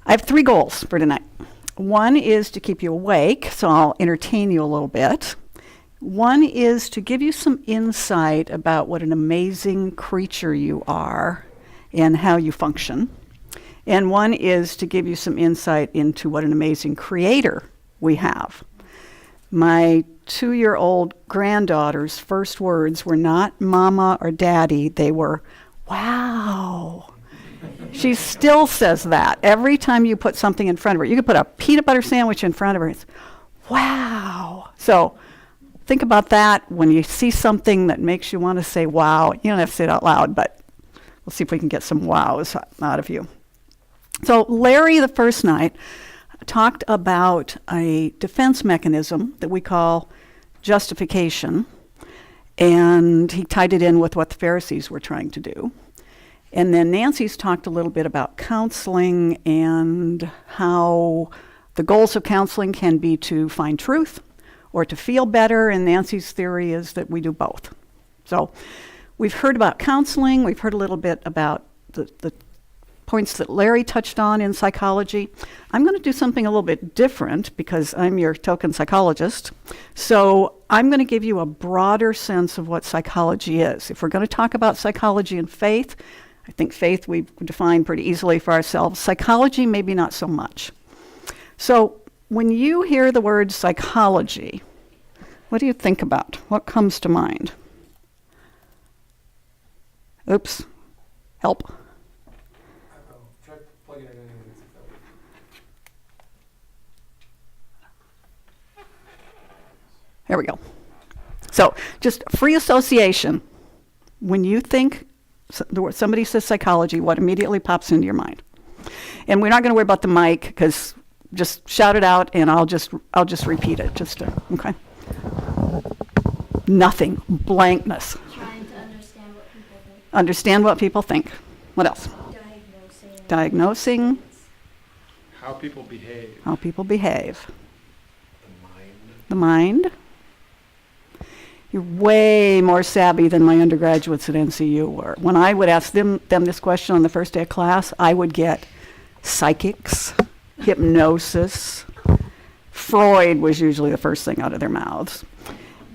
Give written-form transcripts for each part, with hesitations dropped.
I have 3 goals for tonight. One is to keep you awake, so I'll entertain you a little bit. One is to give you some insight about what an amazing creature you are and how you function. And one is to give you some insight into what an amazing creator we have. My 2-year-old granddaughter's first words were not mama or daddy, they were, wow. She still says that every time you put something in front of her. You could put a peanut butter sandwich in front of her. It's, wow. So think about that when you see something that makes you want to say wow. You don't have to say it out loud, but we'll see if we can get some wows out of you. So Larry, the first night, talked about a defense mechanism that we call justification, and he tied it in with what the Pharisees were trying to do. And then Nancy's talked a little bit about counseling and how the goals of counseling can be to find truth or to feel better, and Nancy's theory is that we do both. So we've heard about counseling, we've heard a little bit about the points that Larry touched on in psychology. I'm going to do something a little bit different because I'm your token psychologist. So I'm going to give you a broader sense of what psychology is. If we're going to talk about psychology and faith, I think faith we've defined pretty easily for ourselves. Psychology, maybe not so much. So when you hear the word psychology, what do you think about? What comes to mind? Oops. Help. Try plugging it in and see if that works. There we go. So just free association. When you think somebody says psychology, what immediately pops into your mind? And we're not going to worry about the mic because just shout it out and I'll just repeat it. Okay. Nothing. Blankness. Trying to understand what people think. Understand what people think. What else? Diagnosing. How people behave. How people behave. The mind. The mind. You're way more savvy than my undergraduates at NCU were. When I would ask them this question on the first day of class, I would get psychics, hypnosis. Freud was usually the first thing out of their mouths.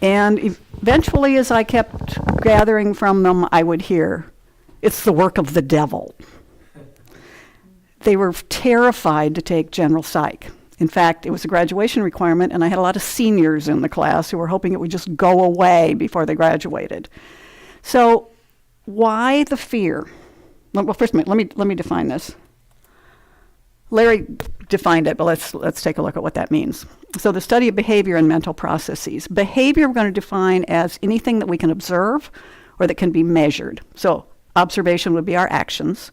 And eventually, as I kept gathering from them, I would hear, it's the work of the devil. They were terrified to take general psych. In fact, it was a graduation requirement, and I had a lot of seniors in the class who were hoping it would just go away before they graduated. So why the fear? Well, first, let me define this. Larry defined it, but let's take a look at what that means. So the study of behavior and mental processes. Behavior we're going to define as anything that we can observe or that can be measured. So observation would be our actions.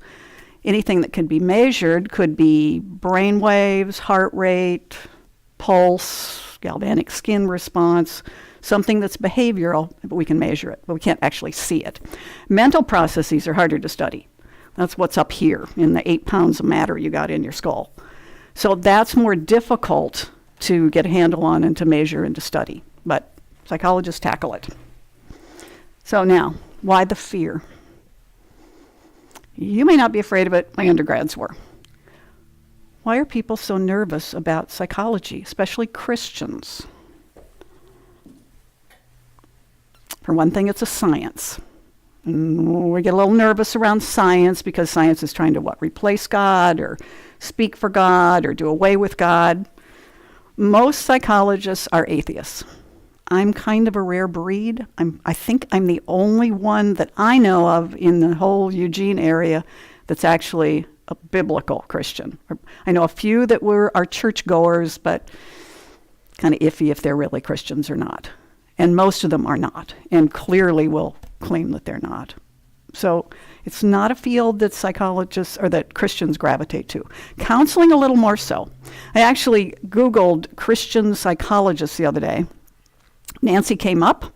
Anything that can be measured could be brain waves, heart rate, pulse, galvanic skin response, something that's behavioral, but we can measure it, but we can't actually see it. Mental processes are harder to study. That's what's up here in the 8 pounds of matter you got in your skull. So that's more difficult to get a handle on and to measure and to study, but psychologists tackle it. So now, why the fear? You may not be afraid of it, my undergrads were. Why are people so nervous about psychology, especially Christians? For one thing, it's a science. We get a little nervous around science because science is trying to replace God or speak for God or do away with God. Most psychologists are atheists. I'm kind of a rare breed. I think I'm the only one that I know of in the whole Eugene area that's actually a biblical Christian. I know a few that are churchgoers, but kind of iffy if they're really Christians or not. And most of them are not, and clearly will claim that they're not. So it's not a field that psychologists or that Christians gravitate to. Counseling a little more so. I actually Googled Christian psychologists the other day. Nancy came up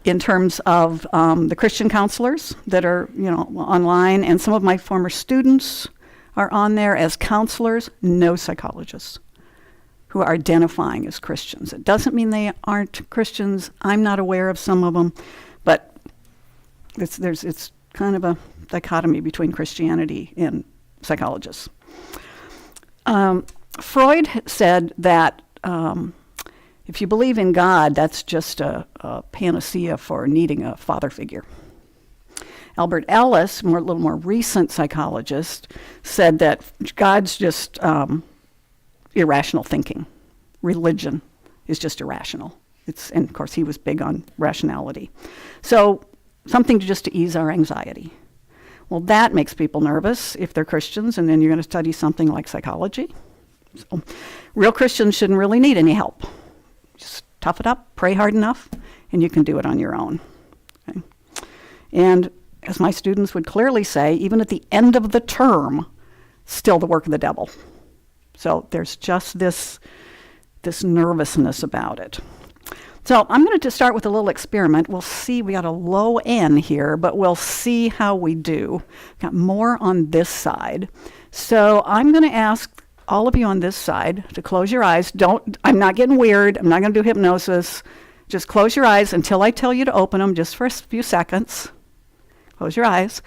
in terms of the Christian counselors that are, online, and some of my former students are on there as counselors, no psychologists who are identifying as Christians. It doesn't mean they aren't Christians. I'm not aware of some of them, but it's kind of a dichotomy between Christianity and psychologists. Freud said that if you believe in God, that's just a panacea for needing a father figure. Albert Ellis, a little more recent psychologist, said that God's just irrational thinking. Religion is just irrational. And of course, he was big on rationality. So something just to ease our anxiety. Well, that makes people nervous if they're Christians, and then you're going to study something like psychology. So, real Christians shouldn't really need any help. Just tough it up, pray hard enough, and you can do it on your own. Okay? And as my students would clearly say, even at the end of the term, still the work of the devil. So there's just this nervousness about it. So I'm going to start with a little experiment. We'll see, we got a low N here, but we'll see how we do. Got more on this side. So I'm going to ask all of you on this side to close your eyes. I'm not getting weird. I'm not going to do hypnosis. Just close your eyes until I tell you to open them, just for a few seconds. Close your eyes.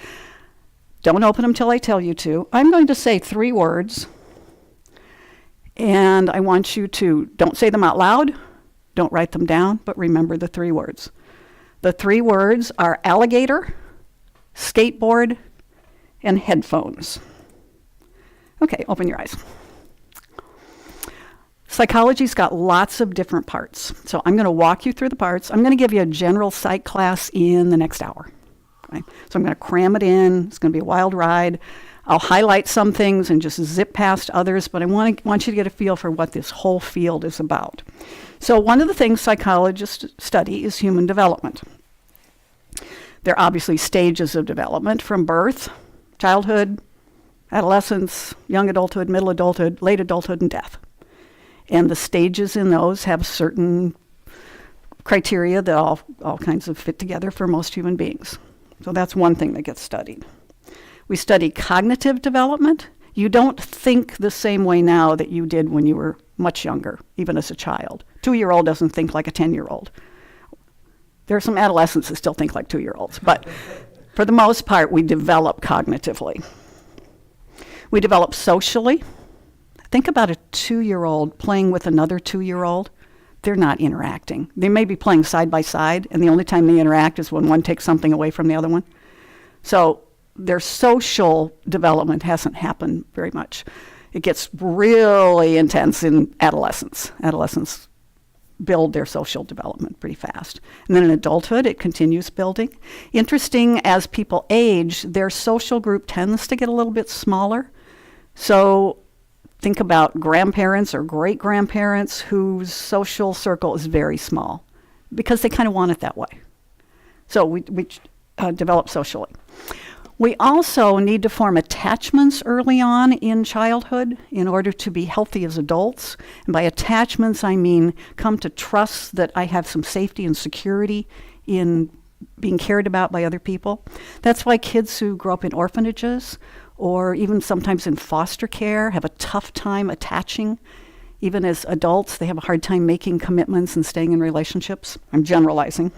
Don't open them till I tell you to. I'm going to say 3 words, and I want you to, don't say them out loud. Don't write them down, but remember the 3 words. The 3 words are alligator, skateboard, and headphones. Okay, open your eyes. Psychology's got lots of different parts. So I'm going to walk you through the parts. I'm going to give you a general psych class in the next hour. Okay? So I'm going to cram it in. It's going to be a wild ride. I'll highlight some things and just zip past others, but I want you to get a feel for what this whole field is about. So one of the things psychologists study is human development. There are obviously stages of development from birth, childhood, adolescence, young adulthood, middle adulthood, late adulthood, and death. And the stages in those have certain criteria that all kinds of fit together for most human beings. So that's one thing that gets studied. We study cognitive development. You don't think the same way now that you did when you were much younger, even as a child. 2-year-old doesn't think like a 10-year-old. There are some adolescents that still think like 2-year-olds, but for the most part, we develop cognitively. We develop socially. Think about a 2-year-old playing with another 2-year-old. They're not interacting. They may be playing side by side, and the only time they interact is when one takes something away from the other one. So their social development hasn't happened very much. It gets really intense in adolescence. Adolescents build their social development pretty fast. And then in adulthood, it continues building. Interesting, as people age, their social group tends to get a little bit smaller. So think about grandparents or great-grandparents whose social circle is very small because they kind of want it that way. So we develop socially. We also need to form attachments early on in childhood in order to be healthy as adults. And by attachments, I mean come to trust that I have some safety and security in being cared about by other people. That's why kids who grow up in orphanages or even sometimes in foster care have a tough time attaching. Even as adults, they have a hard time making commitments and staying in relationships. I'm generalizing.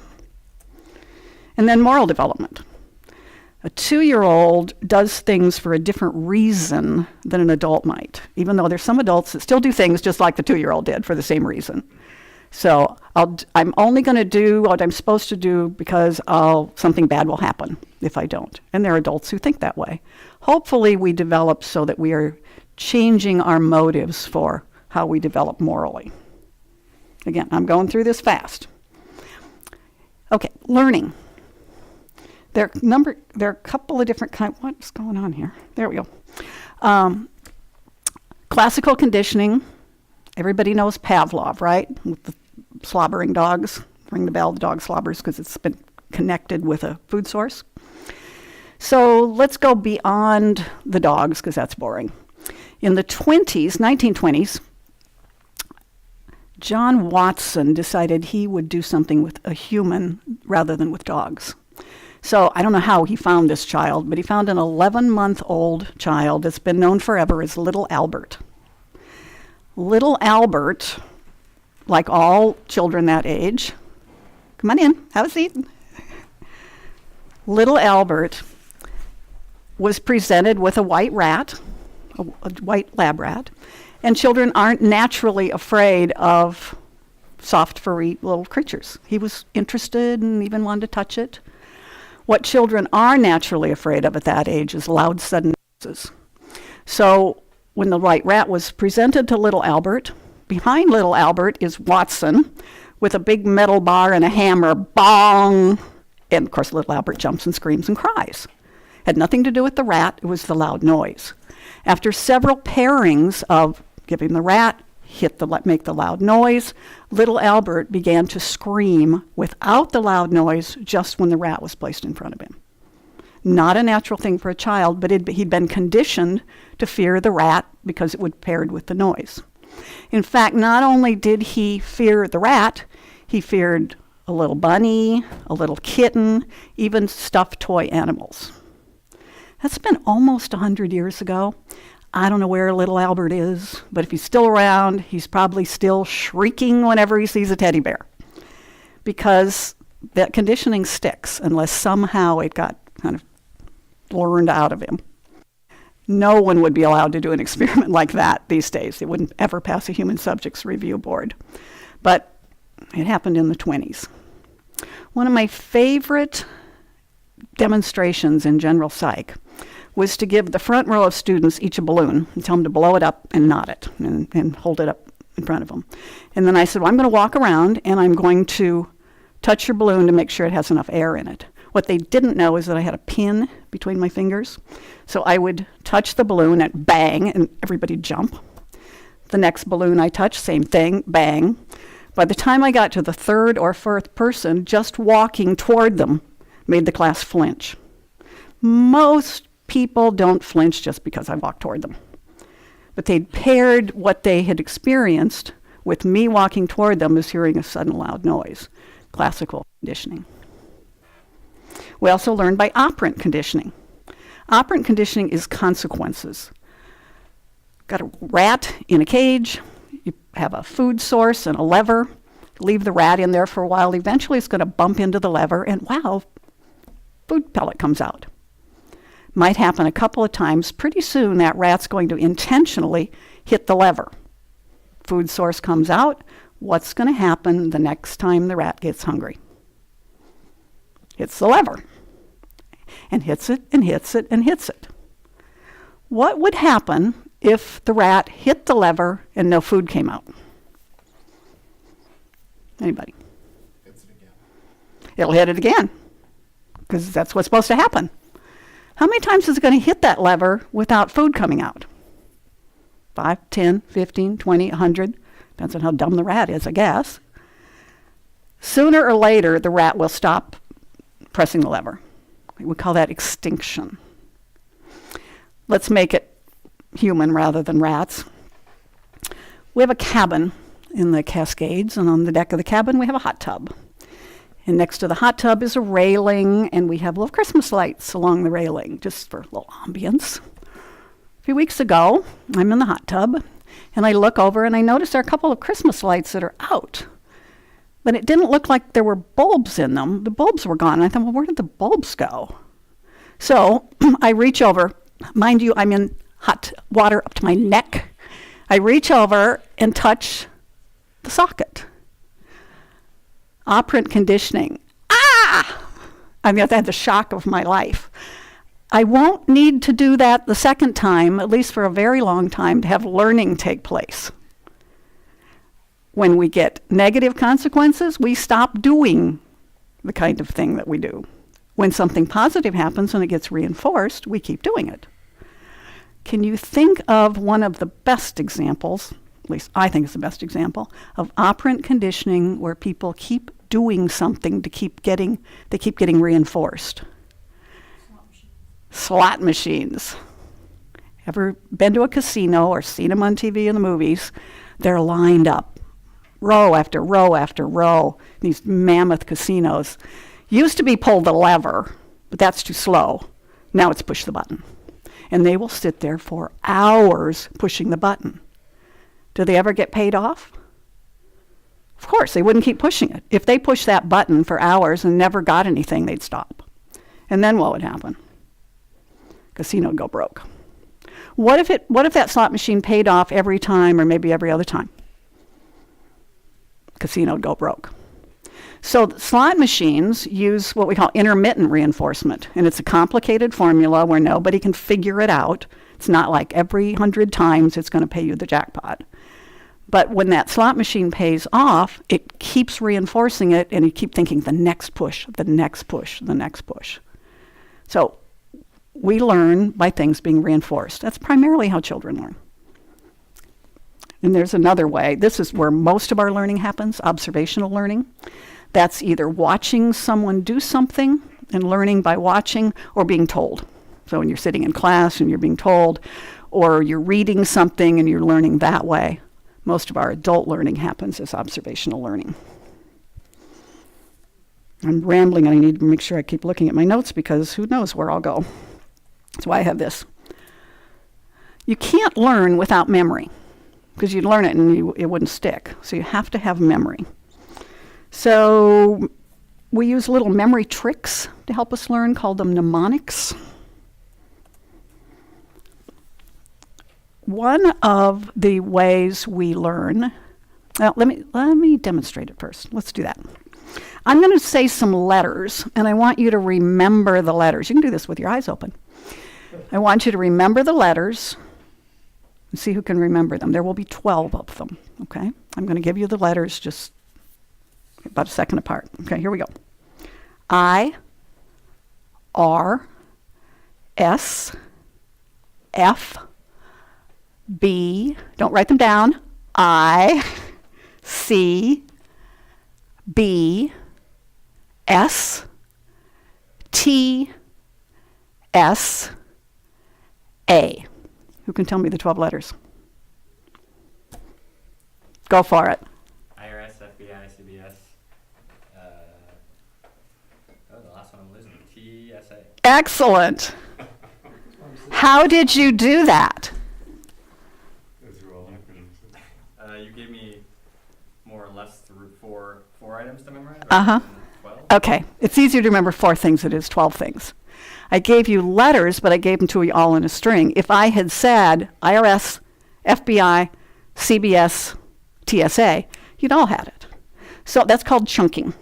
And then moral development. A 2-year-old does things for a different reason than an adult might, even though there's some adults that still do things just like the 2-year-old did for the same reason. So I'm only going to do what I'm supposed to do because something bad will happen if I don't. And there are adults who think that way. Hopefully we develop so that we are changing our motives for how we develop morally. Again, I'm going through this fast. Okay, learning. There are a couple of different kinds. What's going on here? There we go. Classical conditioning. Everybody knows Pavlov, right? With the slobbering dogs. Ring the bell, the dog slobbers because it's been connected with a food source. So let's go beyond the dogs because that's boring. In the 1920s, John Watson decided he would do something with a human rather than with dogs. So I don't know how he found this child, but he found an 11-month-old child that's been known forever as Little Albert. Little Albert, like all children that age, come on in, have a seat. Little Albert was presented with a white rat, a white lab rat. And children aren't naturally afraid of soft, furry little creatures. He was interested and even wanted to touch it. What children are naturally afraid of at that age is loud, sudden noises. So when the white rat was presented to little Albert, behind little Albert is Watson with a big metal bar and a hammer, bong! And of course little Albert jumps and screams and cries. Had nothing to do with the rat, it was the loud noise. After several pairings of giving the rat, make the loud noise, little Albert began to scream without the loud noise just when the rat was placed in front of him. Not a natural thing for a child, but he'd been conditioned to fear the rat because it would paired with the noise. In fact, not only did he fear the rat, he feared a little bunny, a little kitten, even stuffed toy animals. That's been almost 100 years ago. I don't know where little Albert is, but if he's still around, he's probably still shrieking whenever he sees a teddy bear. Because that conditioning sticks unless somehow it got kind of learned out of him. No one would be allowed to do an experiment like that these days. It wouldn't ever pass a human subjects review board. But it happened in the 1920s. One of my favorite demonstrations in general psych was to give the front row of students each a balloon and tell them to blow it up and knot it and hold it up in front of them. And then I said, well, I'm going to walk around and I'm going to touch your balloon to make sure it has enough air in it. What they didn't know is that I had a pin between my fingers. So I would touch the balloon and bang, and everybody'd jump. The next balloon I touched, same thing, bang. By the time I got to the third or fourth person, just walking toward them made the class flinch. Most people don't flinch just because I walked toward them. But they'd paired what they had experienced with me walking toward them as hearing a sudden loud noise. Classical conditioning. We also learned by operant conditioning. Operant conditioning is consequences. Got a rat in a cage, you have a food source and a lever, leave the rat in there for a while, eventually it's going to bump into the lever and wow, food pellet comes out. Might happen a couple of times. Pretty soon that rat's going to intentionally hit the lever. Food source comes out. What's going to happen the next time the rat gets hungry? Hits the lever. And hits it and hits it and hits it. What would happen if the rat hit the lever and no food came out? Anybody? Hits it again. It'll hit it again. Because that's what's supposed to happen. How many times is it going to hit that lever without food coming out? 5, 10, 15, 20, 100. Depends on how dumb the rat is, I guess. Sooner or later, the rat will stop pressing the lever. We call that extinction. Let's make it human rather than rats. We have a cabin in the Cascades, and on the deck of the cabin, we have a hot tub. And next to the hot tub is a railing, and we have little Christmas lights along the railing, just for a little ambience. A few weeks ago, I'm in the hot tub, and I look over, and I notice there are a couple of Christmas lights that are out. But it didn't look like there were bulbs in them. The bulbs were gone. And I thought, well, where did the bulbs go? So I reach over. Mind you, I'm in hot water up to my neck. I reach over and touch the socket. Operant conditioning. Ah! I mean, I had the shock of my life. I won't need to do that the second time, at least for a very long time, to have learning take place. When we get negative consequences, we stop doing the kind of thing that we do. When something positive happens and it gets reinforced, we keep doing it. Can you think of one of the best examples, at least I think it's the best example, of operant conditioning where people keep doing something to keep getting reinforced? Slot machines. Ever been to a casino or seen them on TV in the movies? They're lined up, row after row after row, these mammoth casinos. Used to be pull the lever, but that's too slow. Now it's push the button. And they will sit there for hours pushing the button. Do they ever get paid off? Of course, they wouldn't keep pushing it. If they pushed that button for hours and never got anything, they'd stop. And then what would happen? Casino would go broke. What if that slot machine paid off every time or maybe every other time? Casino would go broke. So slot machines use what we call intermittent reinforcement, and it's a complicated formula where nobody can figure it out. It's not like every 100 times it's going to pay you the jackpot. But when that slot machine pays off, it keeps reinforcing it, and you keep thinking the next push, the next push, the next push. So we learn by things being reinforced. That's primarily how children learn. And there's another way. This is where most of our learning happens, observational learning. That's either watching someone do something and learning by watching or being told. So when you're sitting in class and you're being told, or you're reading something and you're learning that way. Most of our adult learning happens as observational learning. I'm rambling and I need to make sure I keep looking at my notes because who knows where I'll go. That's why I have this. You can't learn without memory because you'd learn it and it wouldn't stick. So you have to have memory. So we use little memory tricks to help us learn, called them mnemonics. One of the ways we learn, well, let me demonstrate it first. Let's do that. I'm going to say some letters, and I want you to remember the letters. You can do this with your eyes open. I want you to remember the letters and see who can remember them. There will be 12 of them, okay? I'm going to give you the letters just about a second apart. Okay, here we go. I, R, S, F, B, don't write them down, I, C, B, S, T, S, A. Who can tell me the 12 letters? Go for it. IRS, FBI, CBS. The last one I'm losing. TSA. Excellent. How did you do that? Those are all acronyms. You gave me more or less four items to memorize. Uh-huh. 12. Okay, it's easier to remember 4 things than it is 12 things. I gave you letters, but I gave them to you all in a string. If I had said IRS, FBI, CBS, TSA, you'd all had it. So that's called chunking.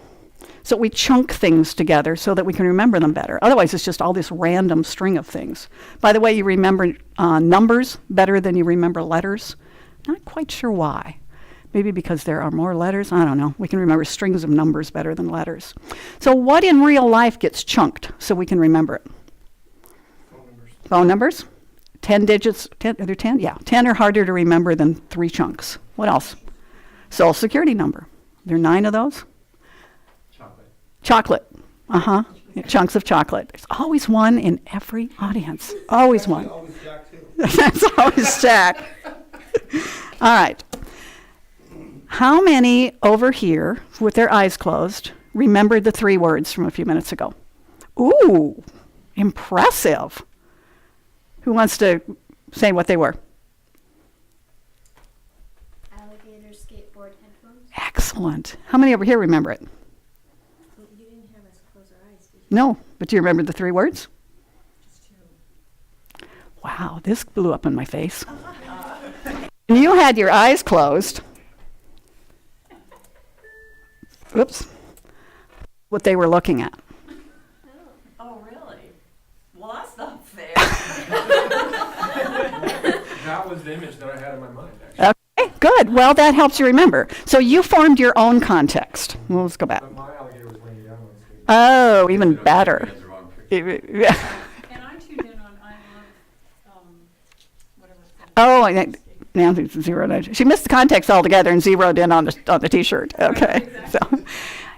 So we chunk things together so that we can remember them better. Otherwise, it's just all this random string of things. By the way, you remember numbers better than you remember letters. Not quite sure why. Maybe because there are more letters. I don't know. We can remember strings of numbers better than letters. So what in real life gets chunked so we can remember it? Phone numbers. Phone numbers? 10 digits. 10, are there 10? Yeah. 10 are harder to remember than 3 chunks. What else? Social Security number. There are 9 of those? Chocolate. Chocolate. Uh-huh. Chunks of chocolate. There's always one in every audience. Always one. Always Jack, too. That's always Jack. All right. How many over here, with their eyes closed, remembered the 3 words from a few minutes ago? Ooh, impressive. Who wants to say what they were? Alligator, skateboard, headphones. Excellent. How many over here remember it? You didn't have us close our eyes, did you? No, but do you remember the 3 words? Just 2. Wow, this blew up in my face. And you had your eyes closed. Oops. What they were looking at. Oh, really? Well, that's not fair. That was the image that I had in my mind, actually. Okay, good. Well, that helps you remember. So you formed your own context. Well, let's go back. But my alligator was laying down on the stage. Oh, even better. And I tuned in on I Love, whatever it's called. Oh, I think Nancy zeroed in. She missed the context altogether and zeroed in on the T-shirt. Okay, Exactly. so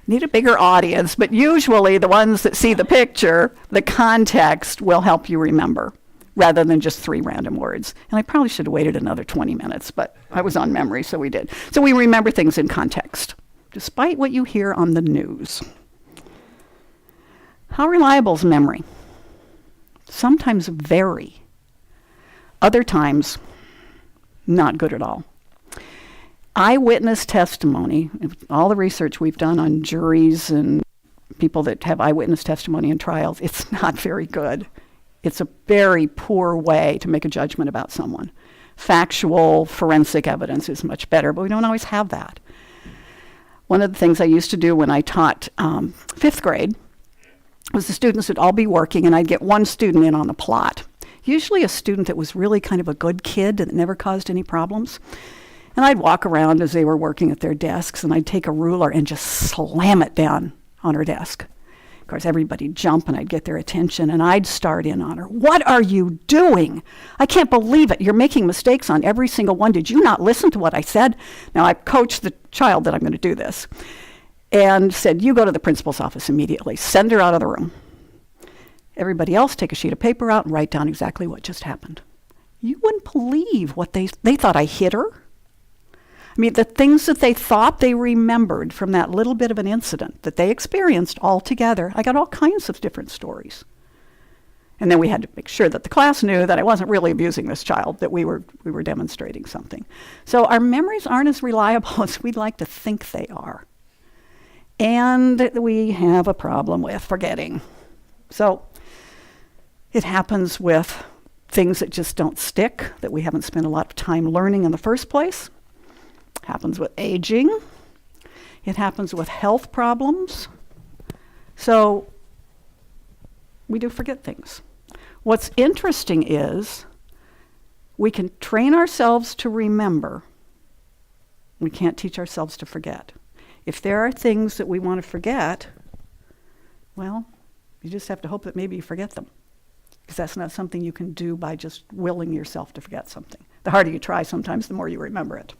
need a bigger audience, but usually the ones that see the picture, the context will help you remember, rather than just 3 random words. And I probably should have waited another 20 minutes, but I was on memory, so we did. So we remember things in context, despite what you hear on the news. How reliable is memory? Sometimes very. Other times, not good at all. Eyewitness testimony, all the research we've done on juries and people that have eyewitness testimony in trials, it's not very good. It's a very poor way to make a judgment about someone. Factual, forensic evidence is much better, but we don't always have that. One of the things I used to do when I taught 5th grade was the students would all be working, and I'd get one student in on a plot. Usually a student that was really kind of a good kid that never caused any problems. And I'd walk around as they were working at their desks, and I'd take a ruler and just slam it down on her desk. Of course, everybody'd jump, and I'd get their attention, and I'd start in on her. "What are you doing? I can't believe it. You're making mistakes on every single one. Did you not listen to what I said?" Now, I coached the child that I'm going to do this, and said, "You go to the principal's office immediately. Send her out of the room. Everybody else, take a sheet of paper out and write down exactly what just happened." You wouldn't believe what they thought I hit her. I mean, the things that they thought they remembered from that little bit of an incident that they experienced all together, I got all kinds of different stories. And then we had to make sure that the class knew that I wasn't really abusing this child, that we were demonstrating something. So our memories aren't as reliable as we'd like to think they are. And we have a problem with forgetting. So it happens with things that just don't stick, that we haven't spent a lot of time learning in the first place. Happens with aging. It happens with health problems. So we do forget things. What's interesting is we can train ourselves to remember. We can't teach ourselves to forget. If there are things that we want to forget, well, you just have to hope that maybe you forget them, because that's not something you can do by just willing yourself to forget something. The harder you try, sometimes the more you remember it.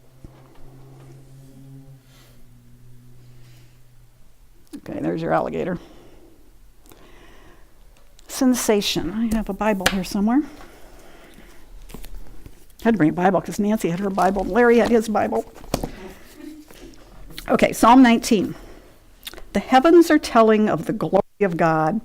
Okay, there's your alligator. Sensation. I have a Bible here somewhere. I had to bring a Bible because Nancy had her Bible and Larry had his Bible. Okay, Psalm 19. The heavens are telling of the glory of God,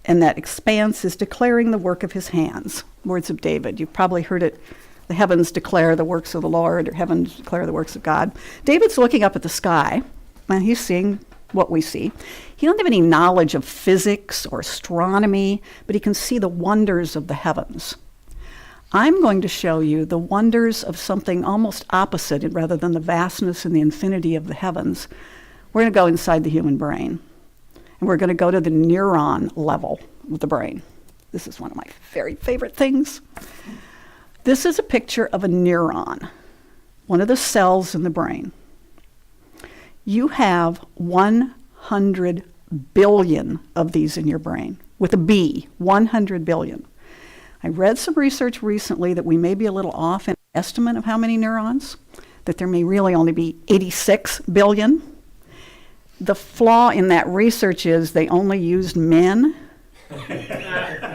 and that expanse is declaring the work of his hands. Words of David. You've probably heard it. The heavens declare the works of the Lord, or heavens declare the works of God. David's looking up at the sky, and he's seeing what we see. He doesn't have any knowledge of physics or astronomy, but he can see the wonders of the heavens. I'm going to show you the wonders of something almost opposite, rather than the vastness and the infinity of the heavens. We're going to go inside the human brain, and we're going to go to the neuron level of the brain. This is one of my very favorite things. This is a picture of a neuron, one of the cells in the brain. You have 100 billion of these in your brain, with a B, 100 billion. I read some research recently that we may be a little off in estimate of how many neurons, that there may really only be 86 billion. The flaw in that research is they only used men.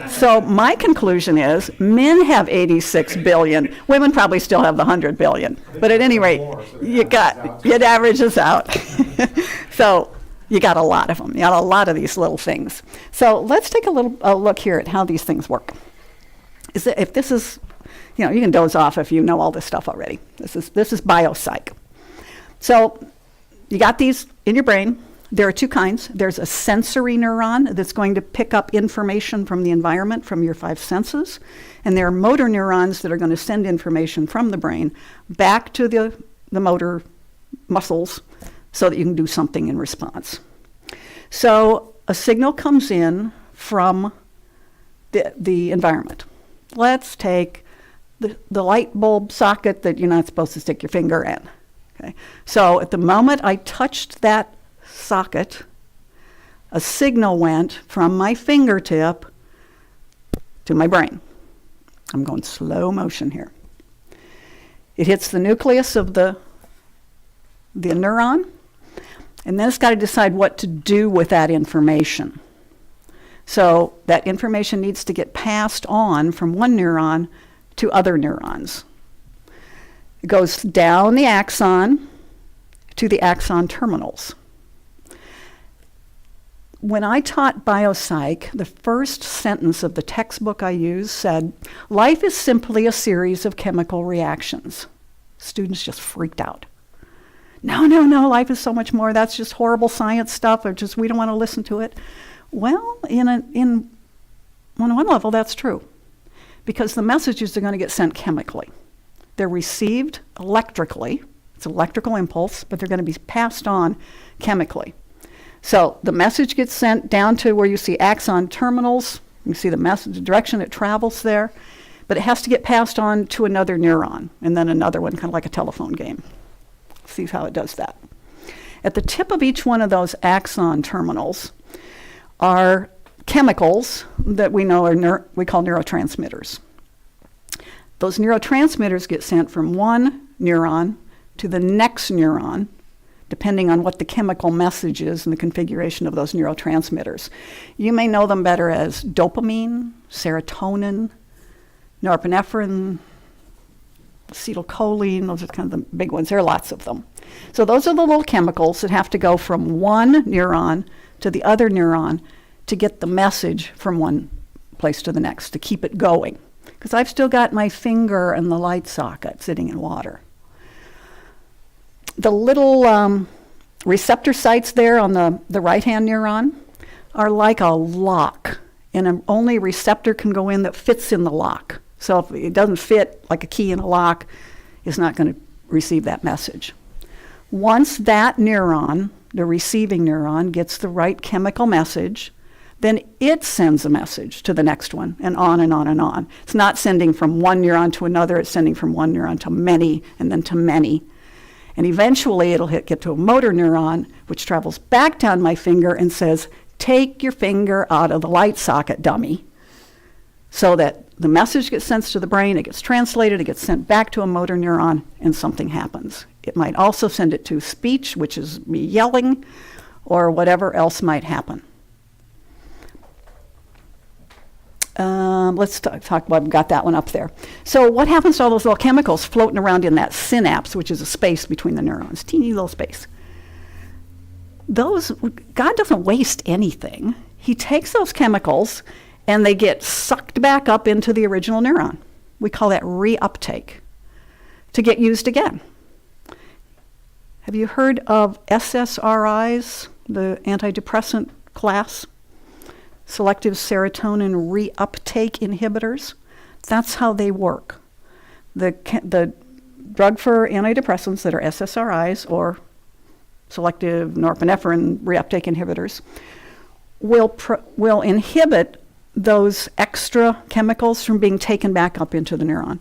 So my conclusion is men have 86 billion. Women probably still have the 100 billion. But at any rate, it averages out. So you got a lot of them. You got a lot of these little things. So let's take a look here at how these things work. If this is, you can doze off if you know all this stuff already. This is biopsych. So you got these in your brain. There are two kinds. There's a sensory neuron that's going to pick up information from the environment, from your 5 senses. And there are motor neurons that are going to send information from the brain back to the motor muscles so that you can do something in response. So a signal comes in from the environment. Let's take the light bulb socket that you're not supposed to stick your finger in. Okay. So at the moment I touched that socket, a signal went from my fingertip to my brain. I'm going slow motion here. It hits the nucleus of the neuron, and then it's got to decide what to do with that information. So that information needs to get passed on from one neuron to other neurons. It goes down the axon to the axon terminals. When I taught biopsych, the first sentence of the textbook I used said, "Life is simply a series of chemical reactions." Students just freaked out. No, life is so much more. That's just horrible science stuff, or just we don't want to listen to it. Well, in On one level, that's true, because the messages are going to get sent chemically. They're received electrically. It's an electrical impulse, but they're going to be passed on chemically. So the message gets sent down to where you see axon terminals. You see the message, the direction it travels there, but it has to get passed on to another neuron, and then another one, kind of like a telephone game. See how it does that. At the tip of each one of those axon terminals are chemicals that we know are we call neurotransmitters. Those neurotransmitters get sent from one neuron to the next neuron, depending on what the chemical message is and the configuration of those neurotransmitters. You may know them better as dopamine, serotonin, norepinephrine, acetylcholine. Those are kind of the big ones. There are lots of them. So those are the little chemicals that have to go from one neuron to the other neuron to get the message from one place to the next, to keep it going. Because I've still got my finger in the light socket sitting in water. The little receptor sites there on the right-hand neuron are like a lock, and only a receptor can go in that fits in the lock. So if it doesn't fit, like a key in a lock, it's not going to receive that message. Once that neuron, the receiving neuron, gets the right chemical message, then it sends a message to the next one, and on and on and on. It's not sending from one neuron to another, it's sending from one neuron to many, and then to many. And eventually it'll get to a motor neuron, which travels back down my finger and says, take your finger out of the light socket, dummy. So that the message gets sent to the brain, it gets translated, it gets sent back to a motor neuron, and something happens. It might also send it to speech, which is me yelling, or whatever else might happen. Let's talk about, I've got that one up there. So what happens to all those little chemicals floating around in that synapse, which is a space between the neurons, teeny little space? God doesn't waste anything. He takes those chemicals and they get sucked back up into the original neuron. We call that reuptake, to get used again. Have you heard of SSRIs, the antidepressant class? Selective serotonin reuptake inhibitors. That's how they work. The drug for antidepressants that are SSRIs, or selective norepinephrine reuptake inhibitors, will inhibit those extra chemicals from being taken back up into the neuron.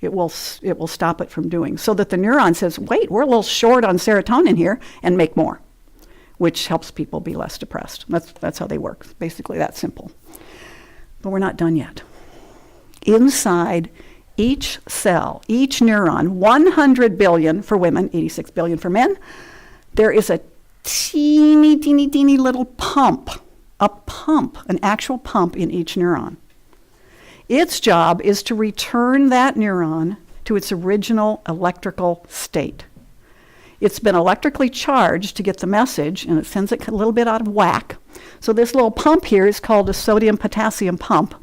It will stop it from doing, so that the neuron says, wait, we're a little short on serotonin here, and make more, which helps people be less depressed. That's how they work. It's basically that simple. But we're not done yet. Inside each cell, each neuron, 100 billion for women, 86 billion for men, there is a teeny, teeny, teeny little pump, an actual pump in each neuron. Its job is to return that neuron to its original electrical state. It's been electrically charged to get the message, and it sends it a little bit out of whack. So this little pump here is called a sodium-potassium pump,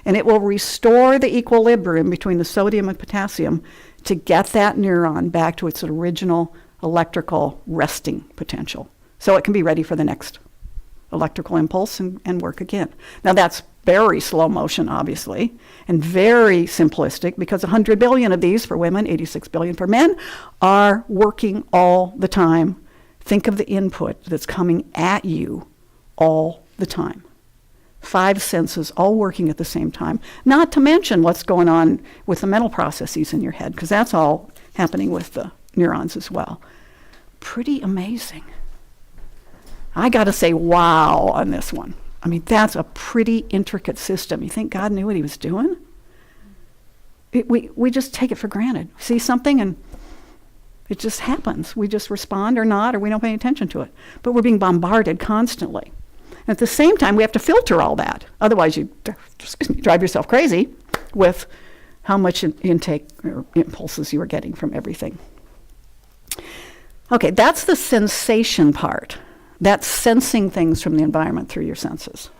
and it will restore the equilibrium between the sodium and potassium to get that neuron back to its original electrical resting potential. So it can be ready for the next electrical impulse and work again. Now that's very slow motion, obviously, and very simplistic, because 100 billion of these for women, 86 billion for men, are working all the time. Think of the input that's coming at you all the time. 5 senses all working at the same time, not to mention what's going on with the mental processes in your head, because that's all happening with the neurons as well. Pretty amazing. I got to say wow on this one. I mean, that's a pretty intricate system. You think God knew what he was doing? We just take it for granted. See something and it just happens. We just respond or not, or we don't pay attention to it. But we're being bombarded constantly. And at the same time, we have to filter all that. Otherwise, you drive yourself crazy with how much intake or impulses you are getting from everything. Okay, that's the sensation part. That's sensing things from the environment through your senses.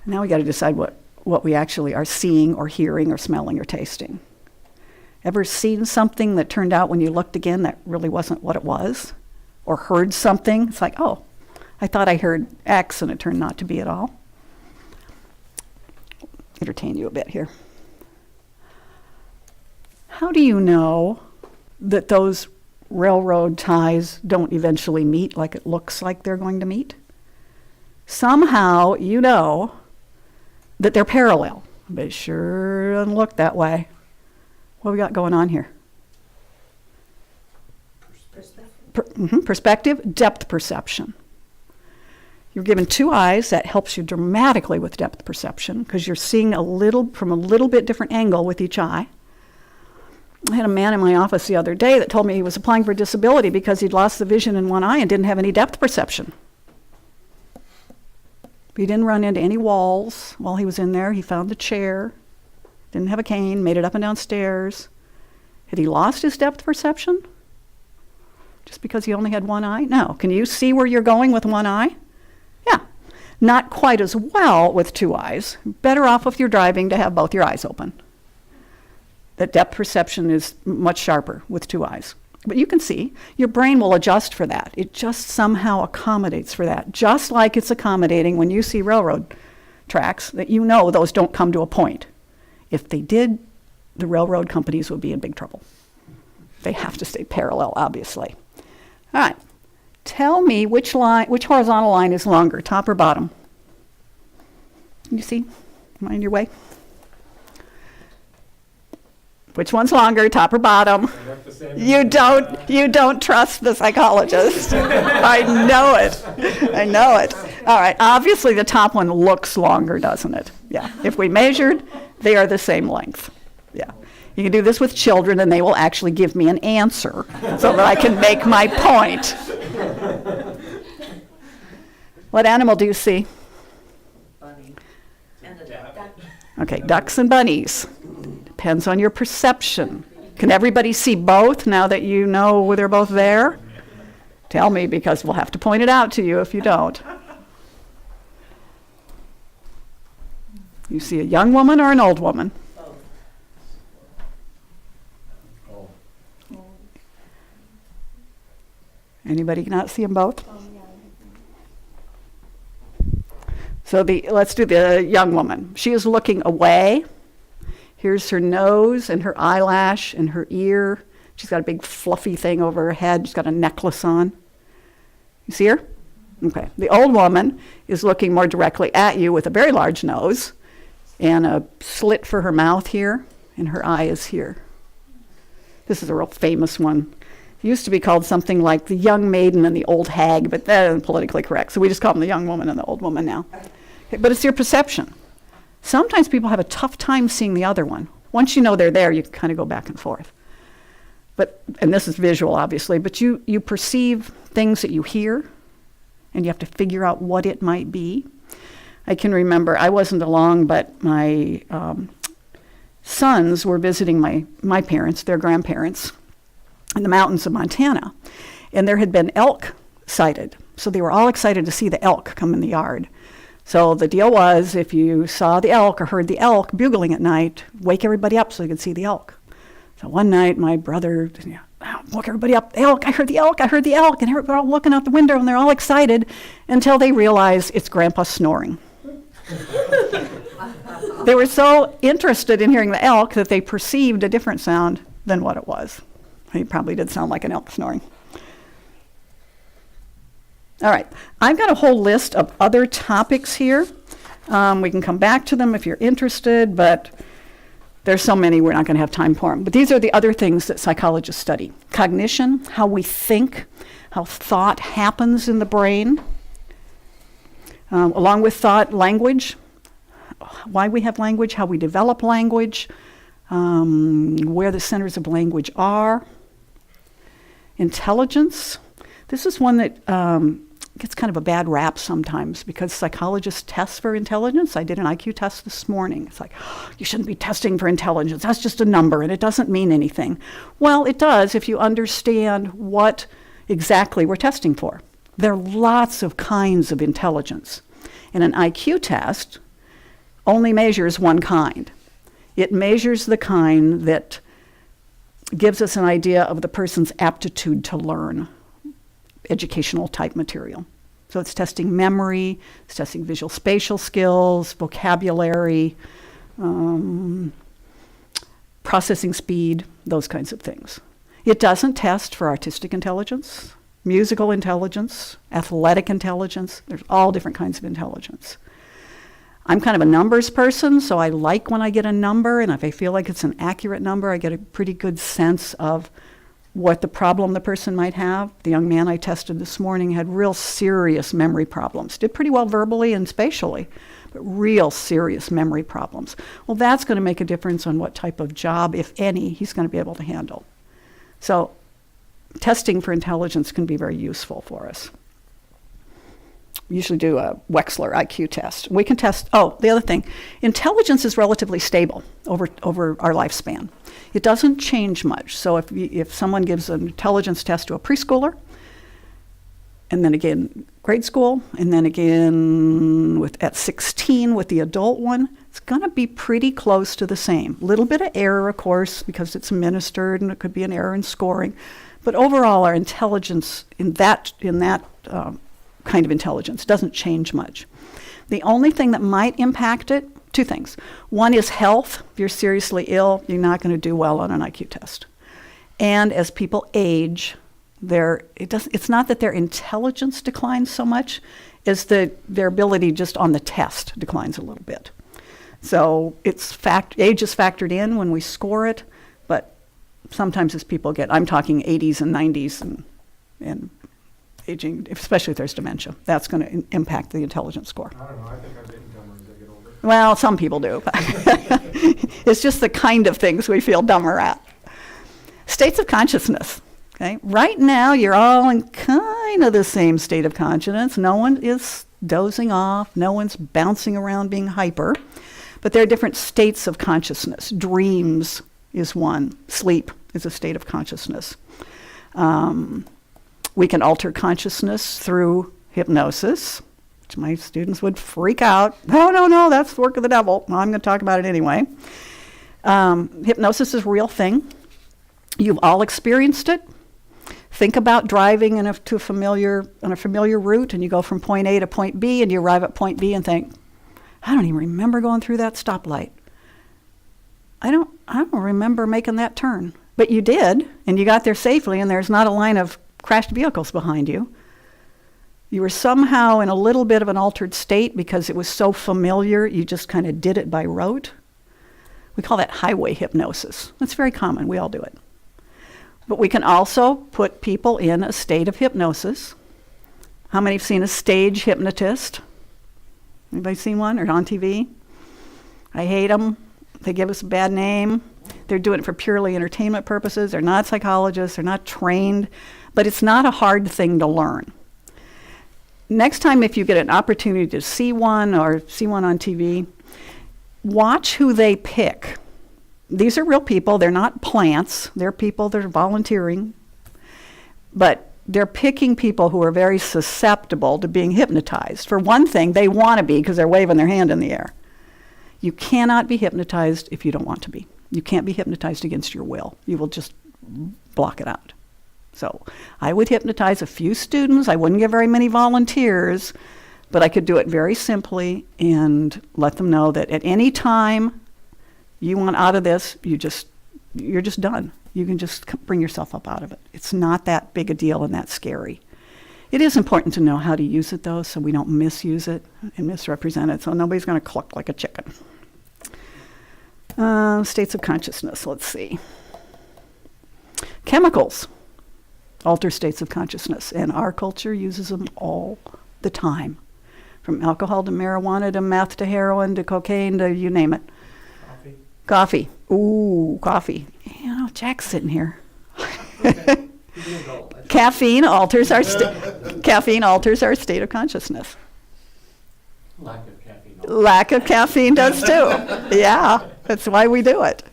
Now we got to decide what we actually are seeing or hearing or smelling or tasting. Ever seen something that turned out when you looked again that really wasn't what it was? Or heard something? It's like, oh, I thought I heard X and it turned not to be at all. entertain you a bit here. How do you know that those railroad ties don't eventually meet like it looks like they're going to meet? Somehow you know that they're parallel, but it sure doesn't look that way. What we got going on here? Perspective, depth perception. You're given two eyes. That helps you dramatically with depth perception because you're seeing from a little bit different angle with each eye. I had a man in my office the other day that told me he was applying for disability because he'd lost the vision in one eye and didn't have any depth perception. He didn't run into any walls while he was in there. He found a chair, didn't have a cane, made it up and down stairs. Had he lost his depth perception? Just because he only had one eye? No. Can you see where you're going with one eye? Yeah. Not quite as well with two eyes. Better off if you're driving to have both your eyes open. That depth perception is much sharper with two eyes. But you can see, your brain will adjust for that. It just somehow accommodates for that. Just like it's accommodating when you see railroad tracks, that you know those don't come to a point. If they did, the railroad companies would be in big trouble. They have to stay parallel, obviously. All right, tell me which horizontal line is longer, top or bottom? You see? Am I in your way? Which one's longer, top or bottom? You don't trust the psychologist. I know it. All right, obviously the top one looks longer, doesn't it? Yeah, if we measured, they are the same length. Yeah. You can do this with children and they will actually give me an answer so that I can make my point. What animal do you see? Bunny. And a duck. Okay, ducks and bunnies. Depends on your perception. Can everybody see both now that you know they're both there? Tell me, because we'll have to point it out to you if you don't. You see a young woman or an old woman? Anybody not see them both? So let's do the young woman. She is looking away. Here's her nose and her eyelash and her ear. She's got a big fluffy thing over her head. She's got a necklace on. You see her? Okay. The old woman is looking more directly at you with a very large nose and a slit for her mouth here, and her eye is here. This is a real famous one. It used to be called something like the young maiden and the old hag, but that isn't politically correct. So we just call them the young woman and the old woman now. Okay, but it's your perception. Sometimes people have a tough time seeing the other one. Once you know they're there, you can kind of go back and forth. And this is visual, obviously, but you perceive things that you hear, and you have to figure out what it might be. I can remember, I wasn't along, but my sons were visiting my parents, their grandparents, in the mountains of Montana, and there had been elk sighted. So they were all excited to see the elk come in the yard. So the deal was, if you saw the elk or heard the elk bugling at night, wake everybody up so you could see the elk. So one night, my brother, woke everybody up, elk, I heard the elk, and everybody all looking out the window, and they're all excited until they realize it's Grandpa snoring. They were so interested in hearing the elk that they perceived a different sound than what it was. It probably did sound like an elk snoring. All right, I've got a whole list of other topics here. We can come back to them if you're interested, but there's so many we're not going to have time for them. But these are the other things that psychologists study. Cognition, how we think, how thought happens in the brain. Along with thought, language, why we have language, how we develop language, where the centers of language are. Intelligence. This is one that gets kind of a bad rap sometimes because psychologists test for intelligence. I did an IQ test this morning. It's like, you shouldn't be testing for intelligence. That's just a number and it doesn't mean anything. Well, it does if you understand what exactly we're testing for. There are lots of kinds of intelligence. And an IQ test only measures one kind. It measures the kind that gives us an idea of the person's aptitude to learn educational type material. So it's testing memory, it's testing visual spatial skills, vocabulary, processing speed, those kinds of things. It doesn't test for artistic intelligence, musical intelligence, athletic intelligence. There's all different kinds of intelligence. I'm kind of a numbers person, so I like when I get a number, and if I feel like it's an accurate number, I get a pretty good sense of what the problem the person might have. The young man I tested this morning had real serious memory problems. Did pretty well verbally and spatially, but real serious memory problems. Well, that's going to make a difference on what type of job, if any, he's going to be able to handle. So testing for intelligence can be very useful for us. We usually do a Wechsler IQ test. We can test, the other thing, intelligence is relatively stable over our lifespan. It doesn't change much. So if someone gives an intelligence test to a preschooler, and then again grade school, and then again at 16 with the adult one, it's going to be pretty close to the same. Little bit of error, of course, because it's administered, and it could be an error in scoring. But overall, our intelligence in that kind of intelligence doesn't change much. The only thing that might impact it, two things. One is health. If you're seriously ill, you're not going to do well on an IQ test. And as people age, it's not that their intelligence declines so much as their ability just on the test declines a little bit. So age is factored in when we score it, but sometimes as people I'm talking 80s and 90s and aging, especially if there's dementia, that's going to impact the intelligence score. I don't know, I think I'm getting dumber as I get older. Well, some people do. It's just the kind of things we feel dumber at. States of consciousness. Okay, right now you're all in kind of the same state of consciousness. No one is dozing off. No one's bouncing around being hyper. But there are different states of consciousness. Dreams is one. Sleep is a state of consciousness. We can alter consciousness through hypnosis, which my students would freak out. No, that's the work of the devil. Well, I'm going to talk about it anyway. Hypnosis is a real thing. You've all experienced it. Think about driving on a familiar route, and you go from point A to point B, and you arrive at point B and think, I don't even remember going through that stoplight. I don't remember making that turn. But you did, and you got there safely, and there's not a line of crashed vehicles behind you. You were somehow in a little bit of an altered state because it was so familiar, you just kind of did it by rote. We call that highway hypnosis. That's very common. We all do it. But we can also put people in a state of hypnosis. How many have seen a stage hypnotist? Anybody seen one or on TV? I hate them. They give us a bad name. They're doing it for purely entertainment purposes. They're not psychologists. They're not trained. But it's not a hard thing to learn. Next time, if you get an opportunity to see one or see one on TV, watch who they pick. These are real people. They're not plants. They're people that are volunteering. But they're picking people who are very susceptible to being hypnotized. For one thing, they want to be because they're waving their hand in the air. You cannot be hypnotized if you don't want to be. You can't be hypnotized against your will. You will just block it out. So I would hypnotize a few students. I wouldn't get very many volunteers, but I could do it very simply and let them know that at any time you want out of this, you're just done. You can just bring yourself up out of it. It's not that big a deal and that scary. It is important to know how to use it, though, so we don't misuse it and misrepresent it, so nobody's going to cluck like a chicken. States of consciousness, let's see. Chemicals alter states of consciousness, and our culture uses them all the time. From alcohol to marijuana to meth to heroin to cocaine to you name it. Coffee. Ooh, coffee. You know, Jack's sitting here. Okay. Caffeine alters our state of consciousness. Lack of caffeine does too. Yeah, that's why we do it.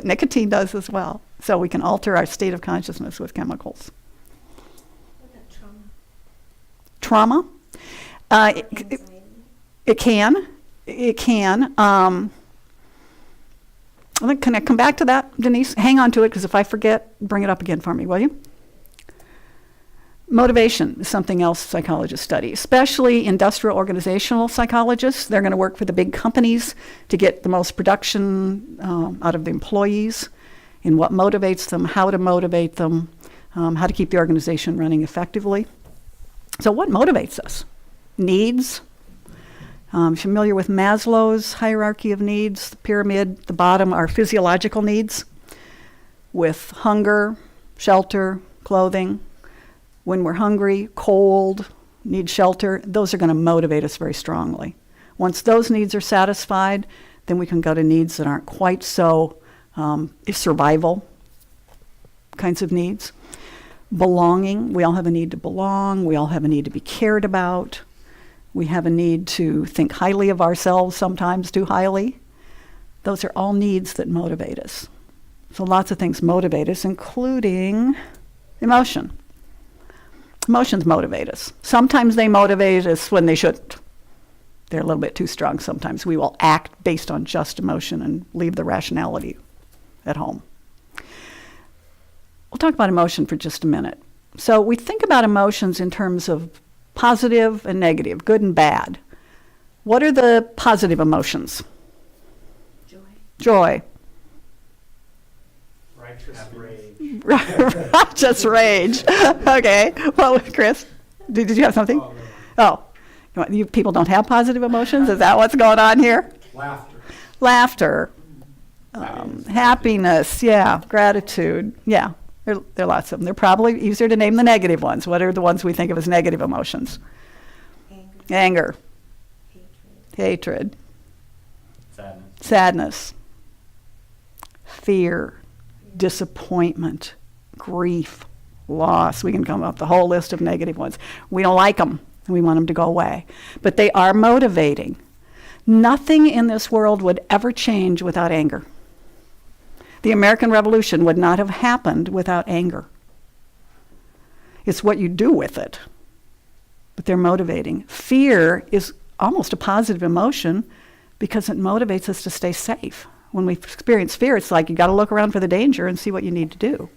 Nicotine does as well. So we can alter our state of consciousness with chemicals. What about trauma? Trauma? Anxiety? It can. Can I come back to that, Denise? Hang on to it, because if I forget, bring it up again for me, will you? Motivation is something else psychologists study, especially industrial organizational psychologists. They're going to work for the big companies to get the most production out of the employees, in what motivates them, how to motivate them, how to keep the organization running effectively. So what motivates us? Needs. Familiar with Maslow's hierarchy of needs, the pyramid, the bottom are physiological needs, with hunger, shelter, clothing. When we're hungry, cold, need shelter, those are going to motivate us very strongly. Once those needs are satisfied, then we can go to needs that aren't quite so survival kinds of needs. Belonging, we all have a need to belong. We all have a need to be cared about. We have a need to think highly of ourselves, sometimes too highly. Those are all needs that motivate us. So lots of things motivate us, including emotion. Emotions motivate us. Sometimes they motivate us when they shouldn't. They're a little bit too strong sometimes. We will act based on just emotion and leave the rationality at home. We'll talk about emotion for just a minute. So we think about emotions in terms of positive and negative, good and bad. What are the positive emotions? Joy. Joy. Righteous rage. Righteous rage. Okay. Well, Chris, did you have something? Oh, no. Oh, you people don't have positive emotions? Is that what's going on here? Laughter. Laughter. Happiness. Yeah. Gratitude. Yeah. There are lots of them. They're probably easier to name the negative ones. What are the ones we think of as negative emotions? Anger. Hatred. Sadness. Fear. Disappointment. Grief. Loss. We can come up with the whole list of negative ones. We don't like them. We want them to go away. But they are motivating. Nothing in this world would ever change without anger. The American Revolution would not have happened without anger. It's what you do with it. But they're motivating. Fear is almost a positive emotion because it motivates us to stay safe. When we experience fear, it's like you got to look around for the danger and see what you need to do.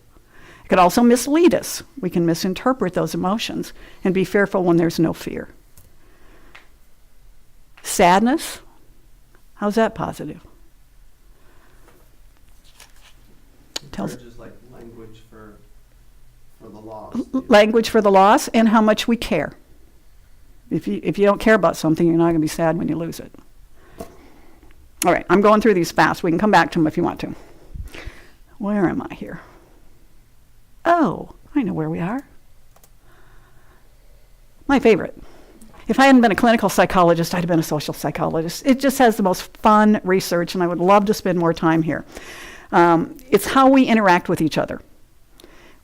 It could also mislead us. We can misinterpret those emotions and be fearful when there's no fear. Sadness, how's that positive? Encourages like language for the loss. Language for the loss and how much we care. If you don't care about something, you're not going to be sad when you lose it. All right, I'm going through these fast. We can come back to them if you want to. Where am I here? Oh, I know where we are. My favorite. If I hadn't been a clinical psychologist, I'd have been a social psychologist. It just has the most fun research, and I would love to spend more time here. It's how we interact with each other.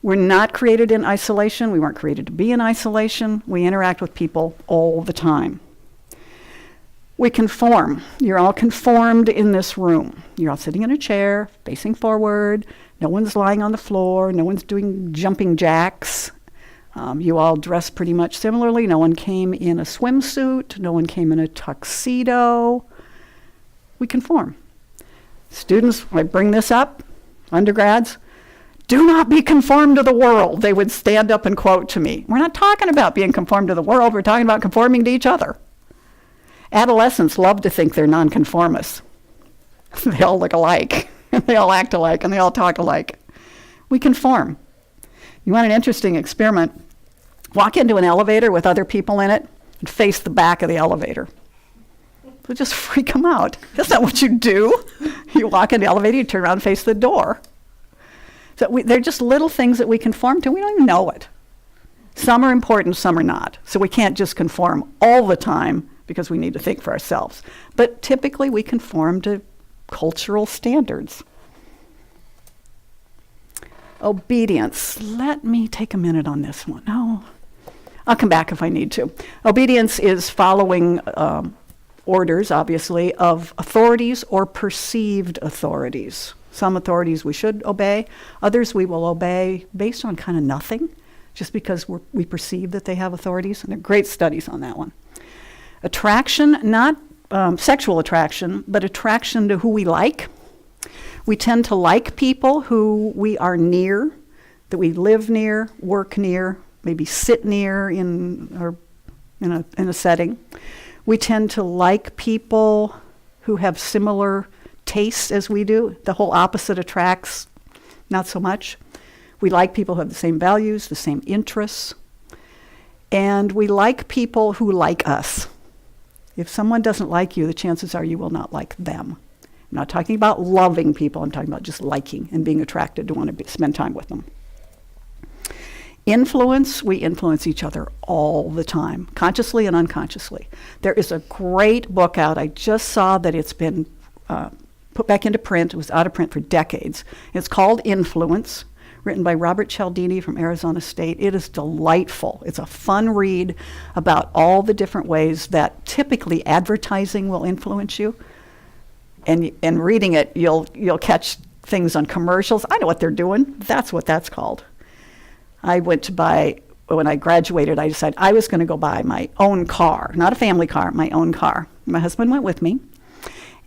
We're not created in isolation. We weren't created to be in isolation. We interact with people all the time. We conform. You're all conformed in this room. You're all sitting in a chair, facing forward. No one's lying on the floor. No one's doing jumping jacks. You all dress pretty much similarly. No one came in a swimsuit. No one came in a tuxedo. We conform. Students, I bring this up, undergrads, do not be conformed to the world. They would stand up and quote to me. We're not talking about being conformed to the world. We're talking about conforming to each other. Adolescents love to think they're nonconformists. They all look alike. They all act alike, and they all talk alike. We conform. You want an interesting experiment? Walk into an elevator with other people in it and face the back of the elevator. It'll just freak them out. That's not what you do. You walk in the elevator, you turn around and face the door. So they're just little things that we conform to. We don't even know it. Some are important, some are not. So we can't just conform all the time because we need to think for ourselves. But typically we conform to cultural standards. Obedience. Let me take a minute on this one. No, I'll come back if I need to. Obedience is following orders, obviously, of authorities or perceived authorities. Some authorities we should obey. Others we will obey based on kind of nothing, just because we perceive that they have authorities. And there are great studies on that one. Attraction, not sexual attraction, but attraction to who we like. We tend to like people who we are near, that we live near, work near, maybe sit near in a setting. We tend to like people who have similar tastes as we do. The whole opposite attracts, not so much. We like people who have the same values, the same interests. And we like people who like us. If someone doesn't like you, the chances are you will not like them. I'm not talking about loving people. I'm talking about just liking and being attracted to want to spend time with them. Influence, we influence each other all the time, consciously and unconsciously. There is a great book out. I just saw that it's been put back into print. It was out of print for decades. It's called Influence, written by Robert Cialdini from Arizona State. It is delightful. It's a fun read about all the different ways that typically advertising will influence you. And reading it, you'll catch things on commercials. I know what they're doing. That's what that's called. I went to buy, when I graduated, I decided I was going to go buy my own car, not a family car, my own car. My husband went with me,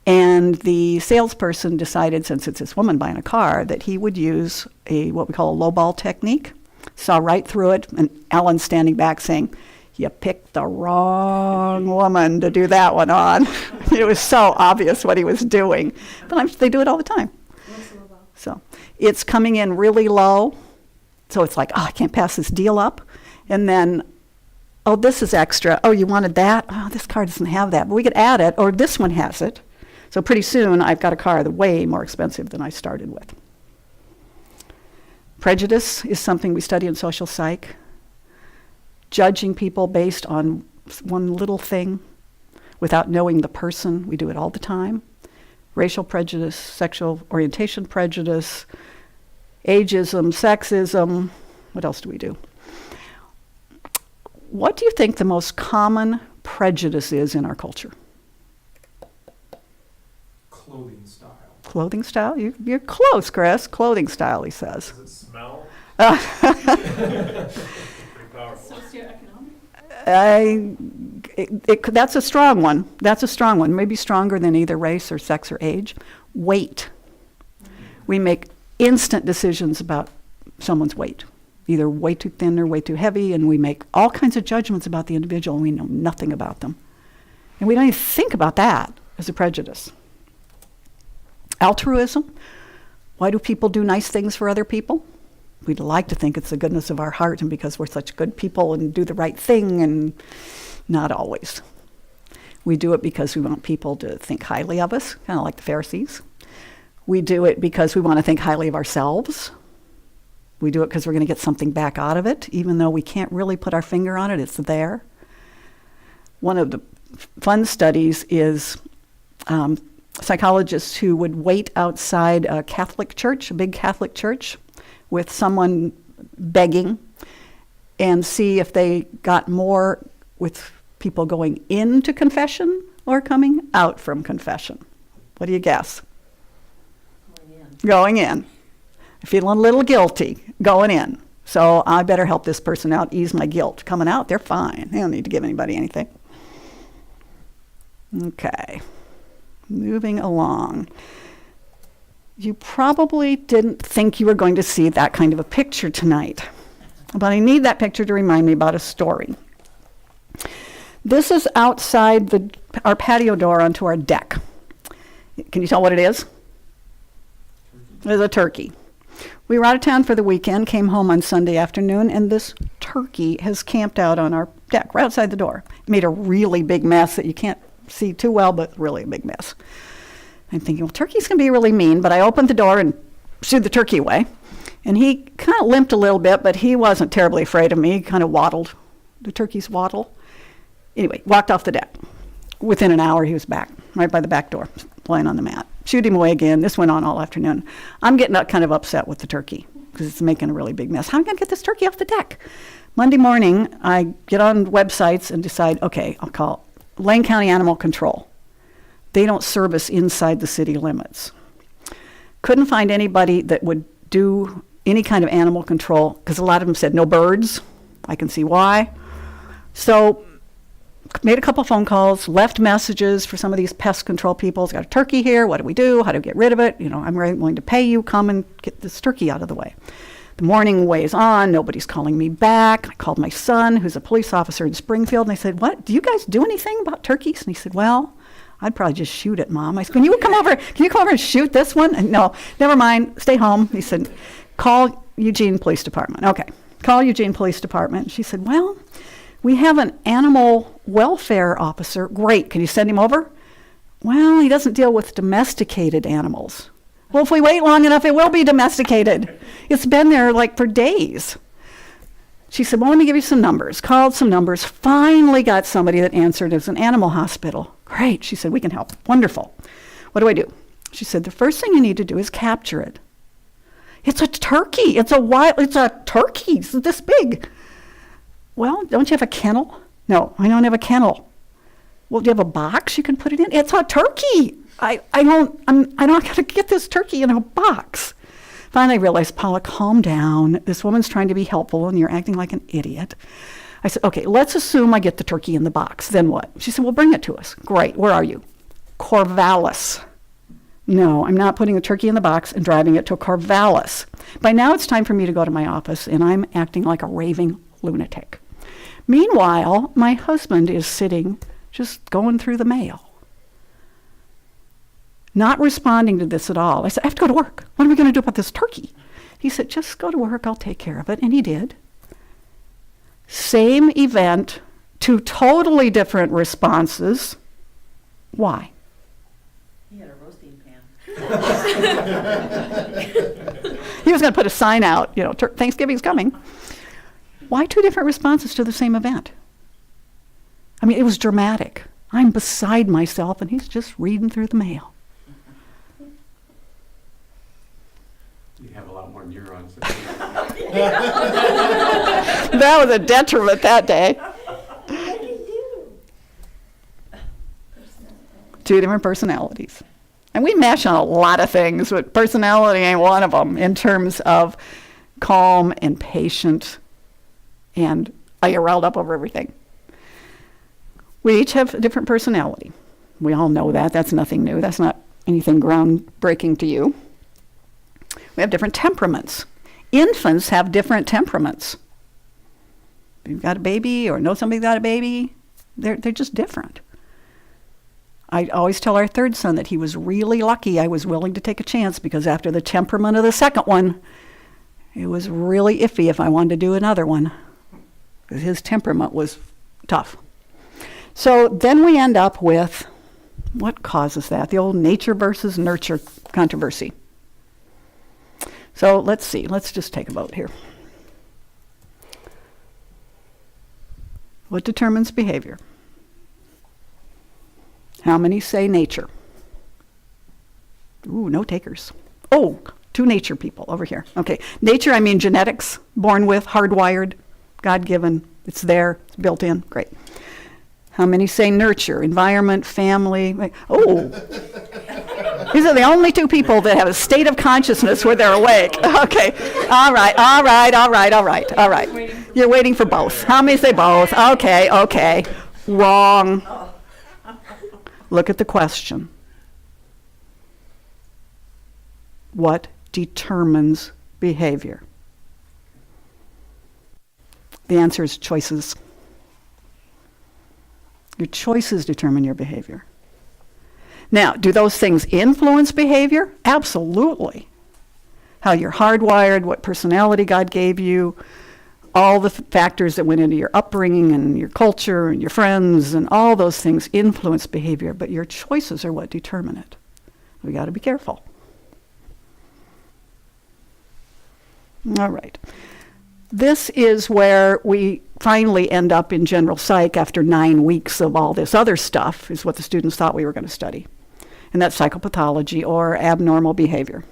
and the salesperson decided, since it's this woman buying a car, that he would use what we call a lowball technique. Saw right through it, and Alan's standing back saying, "You picked the wrong woman to do that one on." It was so obvious what he was doing, but they do it all the time. So it's coming in really low. So it's like, oh, I can't pass this deal up. And then, oh, this is extra. Oh, you wanted that? Oh, this car doesn't have that, but we could add it, or this one has it. So pretty soon, I've got a car that's way more expensive than I started with. Prejudice is something we study in social psych. Judging people based on one little thing without knowing the person. We do it all the time. Racial prejudice, sexual orientation prejudice, ageism, sexism. What else do we do? What do you think the most common prejudice is in our culture? Clothing style. Clothing style? You're close, Chris. Clothing style, he says. Does it smell? Pretty powerful. Socioeconomic? That's a strong one. That's a strong one. Maybe stronger than either race or sex or age. Weight. We make instant decisions about someone's weight. Either way too thin or way too heavy, and we make all kinds of judgments about the individual, and we know nothing about them. And we don't even think about that as a prejudice. Altruism. Why do people do nice things for other people? We'd like to think it's the goodness of our heart and because we're such good people and do the right thing, and not always. We do it because we want people to think highly of us, kind of like the Pharisees. We do it because we want to think highly of ourselves. We do it because we're going to get something back out of it, even though we can't really put our finger on it, it's there. One of the fun studies is psychologists who would wait outside a Catholic church, a big Catholic church, with someone begging, and see if they got more with people going into confession or coming out from confession. What do you guess? Going in. Feeling a little guilty going in. So I better help this person out, ease my guilt. Coming out, they're fine. They don't need to give anybody anything. Okay. Moving along. You probably didn't think you were going to see that kind of a picture tonight. But I need that picture to remind me about a story. This is outside our patio door onto our deck. Can you tell what it is? There's a turkey. We were out of town for the weekend, came home on Sunday afternoon, and this turkey has camped out on our deck, right outside the door. It made a really big mess that you can't see too well, but really a big mess. I'm thinking, well, turkey's going to be really mean, but I opened the door and shooed the turkey away. And he kind of limped a little bit, but he wasn't terribly afraid of me. He kind of waddled. The turkeys waddle. Anyway, walked off the deck. Within an hour, he was back, right by the back door, lying on the mat. Shoot him away again. This went on all afternoon. I'm getting kind of upset with the turkey because it's making a really big mess. How am I going to get this turkey off the deck? Monday morning, I get on websites and decide, okay, I'll call Lane County Animal Control. They don't service inside the city limits. Couldn't find anybody that would do any kind of animal control because a lot of them said no birds. I can see why. So made a couple phone calls, left messages for some of these pest control people. It's got a turkey here. What do we do? How do we get rid of it? You know, I'm very willing to pay you. Come and get this turkey out of the way. The morning weighs on. Nobody's calling me back. I called my son, who's a police officer in Springfield, and I said, what, do you guys do anything about turkeys? And he said, well, I'd probably just shoot it, Mom. I said, can you come over and shoot this one? And no, never mind, stay home. He said, call Eugene Police Department. Okay, call Eugene Police Department. She said, well, we have an animal welfare officer. Great, can you send him over? Well, he doesn't deal with domesticated animals. Well, if we wait long enough, it will be domesticated. It's been there like for days. She said, well, let me give you some numbers. Called some numbers, finally got somebody that answered. It was an animal hospital. Great, she said, we can help. Wonderful. What do I do? She said, the first thing you need to do is capture it. It's a turkey. It's a turkey. It's this big. Well, don't you have a kennel? No, I don't have a kennel. Well, do you have a box you can put it in? It's a turkey. I don't got to get this turkey in a box. Finally, I realized, Paula, calm down. This woman's trying to be helpful, and you're acting like an idiot. I said, okay, let's assume I get the turkey in the box. Then what? She said, well, bring it to us. Great. Where are you? Corvallis. No, I'm not putting the turkey in the box and driving it to Corvallis. By now, it's time for me to go to my office, and I'm acting like a raving lunatic. Meanwhile, my husband is sitting, just going through the mail, not responding to this at all. I said, I have to go to work. What are we going to do about this turkey? He said, just go to work. I'll take care of it. And he did. Same event, two totally different responses. Why? He had a roasting pan. He was going to put a sign out, Thanksgiving's coming. Why two different responses to the same event? I mean, it was dramatic. I'm beside myself, and he's just reading through the mail. You have a lot more neurons. That was a detriment that day. Two different personalities. And we mash on a lot of things, but personality ain't one of them in terms of calm and patient, and I get riled up over everything. We each have a different personality. We all know that. That's nothing new. That's not anything groundbreaking to you. We have different temperaments. Infants have different temperaments. If you've got a baby or know somebody's got a baby, they're just different. I always tell our third son that he was really lucky I was willing to take a chance, because after the temperament of the second one, it was really iffy if I wanted to do another one, because his temperament was tough. So then we end up with, what causes that? The old nature versus nurture controversy. So let's see. Let's just take a vote here. What determines behavior? How many say nature? Ooh, no takers. Oh, two nature people over here. Okay, nature, I mean genetics, born with, hardwired, God-given. It's there, it's built in. Great. How many say nurture, environment, family? Oh, these are the only two people that have a state of consciousness where they're awake. Okay, all right. You're waiting for both. How many say both? Okay. Wrong. Look at the question. What determines behavior? The answer is choices. Your choices determine your behavior. Now, do those things influence behavior? Absolutely. How you're hardwired, what personality God gave you, all the factors that went into your upbringing and your culture and your friends and all those things influence behavior, but your choices are what determine it. We got to be careful. All right. This is where we finally end up in general psych after 9 weeks of all this other stuff, is what the students thought we were going to study. And that's psychopathology or abnormal behavior.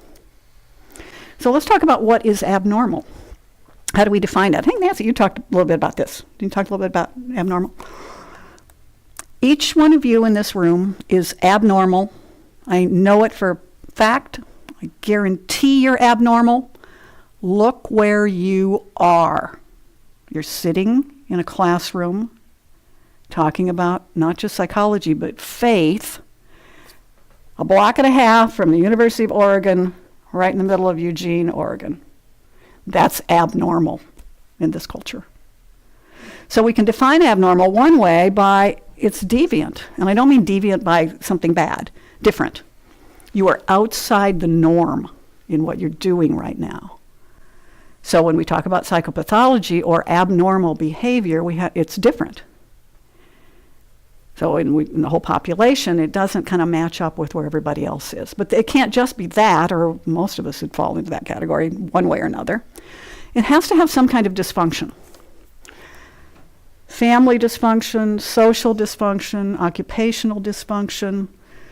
So let's talk about what is abnormal. How do we define that? I think, Nancy, you talked a little bit about this. Did you talk a little bit about abnormal? Each one of you in this room is abnormal. I know it for a fact. I guarantee you're abnormal. Look where you are. You're sitting in a classroom talking about not just psychology, but faith, a block and a half from the University of Oregon, right in the middle of Eugene, Oregon. That's abnormal in this culture. So we can define abnormal one way by it's deviant. And I don't mean deviant by something bad, different. You are outside the norm in what you're doing right now. So when we talk about psychopathology or abnormal behavior, it's different. So in the whole population, it doesn't kind of match up with where everybody else is. But it can't just be that, or most of us would fall into that category one way or another. It has to have some kind of dysfunction. Family dysfunction, social dysfunction, occupational dysfunction.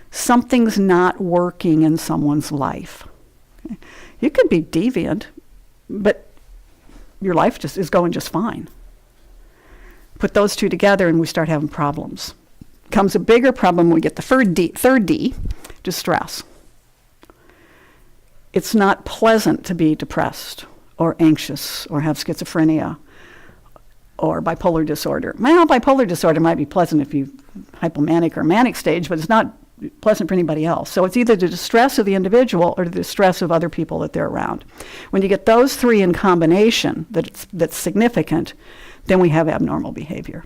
Something's not working in someone's life. Okay? You could be deviant, but your life just is going just fine. Put those two together and we start having problems. Comes a bigger problem when we get the third D, distress. It's not pleasant to be depressed or anxious or have schizophrenia or bipolar disorder. Well, bipolar disorder might be pleasant if you hypomanic or manic stage, but it's not pleasant for anybody else. So it's either the distress of the individual or the distress of other people that they're around. When you get those three in combination that's significant, then we have abnormal behavior.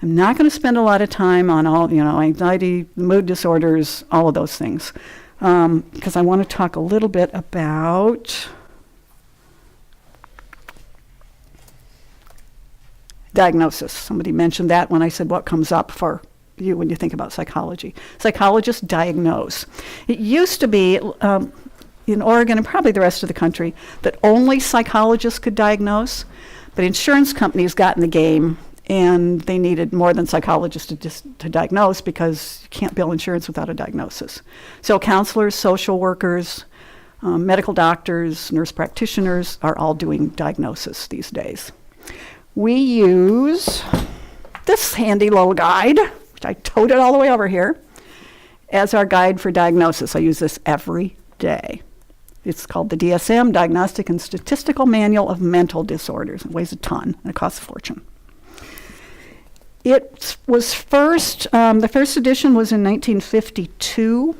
I'm not going to spend a lot of time on all, anxiety, mood disorders, all of those things, because I want to talk a little bit about diagnosis. Somebody mentioned that when I said what comes up for you when you think about psychology. Psychologists diagnose. It used to be in Oregon and probably the rest of the country that only psychologists could diagnose, but insurance companies got in the game and they needed more than psychologists to diagnose because you can't bill insurance without a diagnosis. So counselors, social workers, medical doctors, nurse practitioners are all doing diagnosis these days. We use this handy little guide, which I toted all the way over here, as our guide for diagnosis. I use this every day. It's called the DSM, Diagnostic and Statistical Manual of Mental Disorders. It weighs a ton, and it costs a fortune. It was the first edition was in 1952.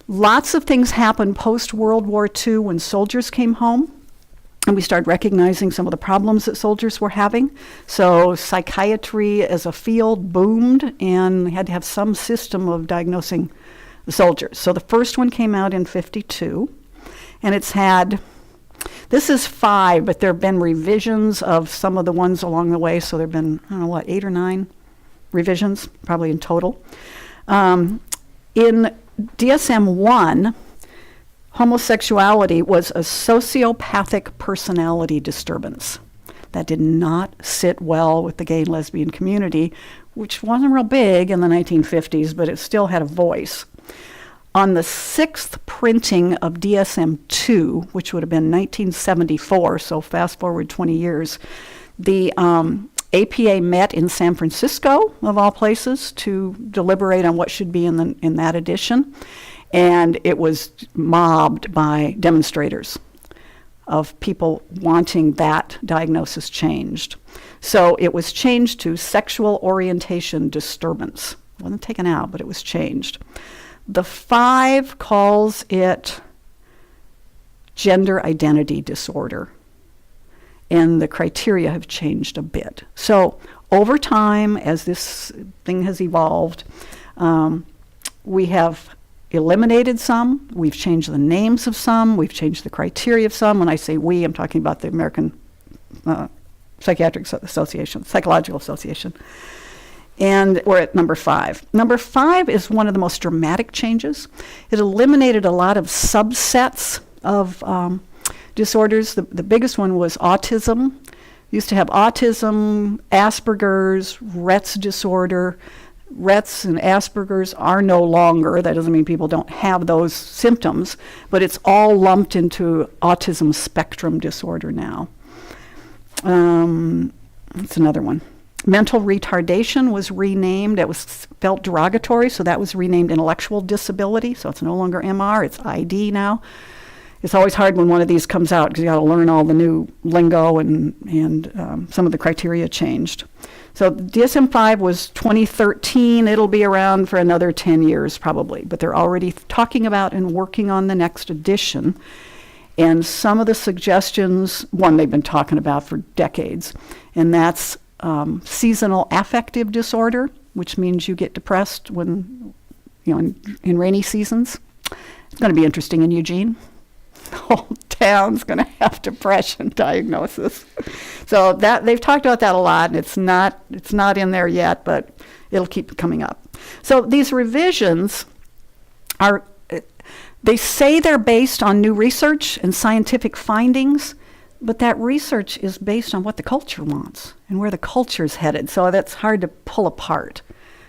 Lots of things happened post-World War II when soldiers came home, and we started recognizing some of the problems that soldiers were having. So psychiatry as a field boomed, and we had to have some system of diagnosing the soldiers. So the first one came out in 52, and this is 5, but there have been revisions of some of the ones along the way, so there have been, 8 or 9 revisions, probably in total. In DSM-1, homosexuality was a sociopathic personality disturbance. That did not sit well with the gay and lesbian community, which wasn't real big in the 1950s, but it still had a voice. On the 6th printing of DSM-2, which would have been 1974, so fast forward 20 years, the APA met in San Francisco, of all places, to deliberate on what should be in that edition. And it was mobbed by demonstrators of people wanting that diagnosis changed. So it was changed to sexual orientation disturbance. It wasn't taken out, but it was changed. The 5 calls it gender identity disorder, and the criteria have changed a bit. So over time, as this thing has evolved, we have eliminated some, we've changed the names of some, we've changed the criteria of some. When I say we, I'm talking about the American Psychological Association. And we're at number 5. Number 5 is one of the most dramatic changes. It eliminated a lot of subsets of disorders. The biggest one was autism. Used to have autism, Asperger's, Rett's disorder. Rett's and Asperger's are no longer. That doesn't mean people don't have those symptoms, but it's all lumped into autism spectrum disorder now. That's another one. Mental retardation was renamed. It was felt derogatory, so that was renamed intellectual disability. So it's no longer MR, it's ID now. It's always hard when one of these comes out because you got to learn all the new lingo and some of the criteria changed. So DSM-5 was 2013. It'll be around for another 10 years probably, but they're already talking about and working on the next edition. And some of the suggestions, one they've been talking about for decades, and that's seasonal affective disorder, which means you get depressed when, in rainy seasons. It's going to be interesting in Eugene. The whole town's going to have depression diagnosis. So that they've talked about that a lot, and it's not in there yet, but it'll keep coming up. So these revisions are, they say they're based on new research and scientific findings, but that research is based on what the culture wants and where the culture's headed. So that's hard to pull apart,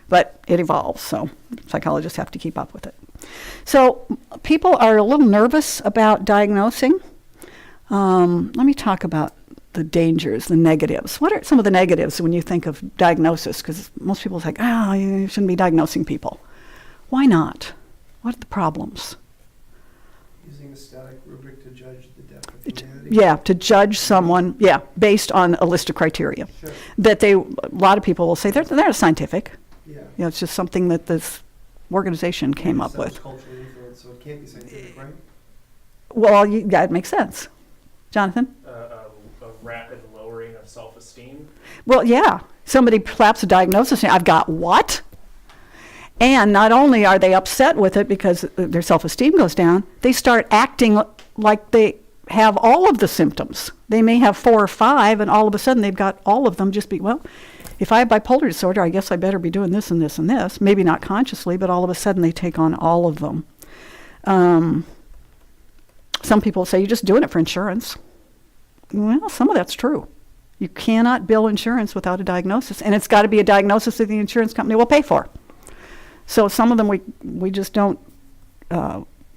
but it evolves. So psychologists have to keep up with it. So people are a little nervous about diagnosing. Let me talk about the dangers, the negatives. What are some of the negatives when you think of diagnosis? Because most people think, you shouldn't be diagnosing people. Why not? What are the problems? Using a static rubric to judge the depth of humanity. Yeah, to judge someone, based on a list of criteria. Sure. That a lot of people will say they're not scientific. Yeah. It's just something that this organization came up with. Culturally influenced, so it can't be scientific, right? Well, that makes sense. Jonathan? A rapid lowering of self-esteem. Well, yeah. Somebody slaps a diagnosis and I've got what? And not only are they upset with it because their self-esteem goes down, they start acting like they have all of the symptoms. They may have 4 or 5, and all of a sudden they've got all of them. If I have bipolar disorder, I guess I better be doing this and this and this. Maybe not consciously, but all of a sudden they take on all of them. Some people say you're just doing it for insurance. Well, some of that's true. You cannot bill insurance without a diagnosis, and it's got to be a diagnosis that the insurance company will pay for. So some of them we just don't,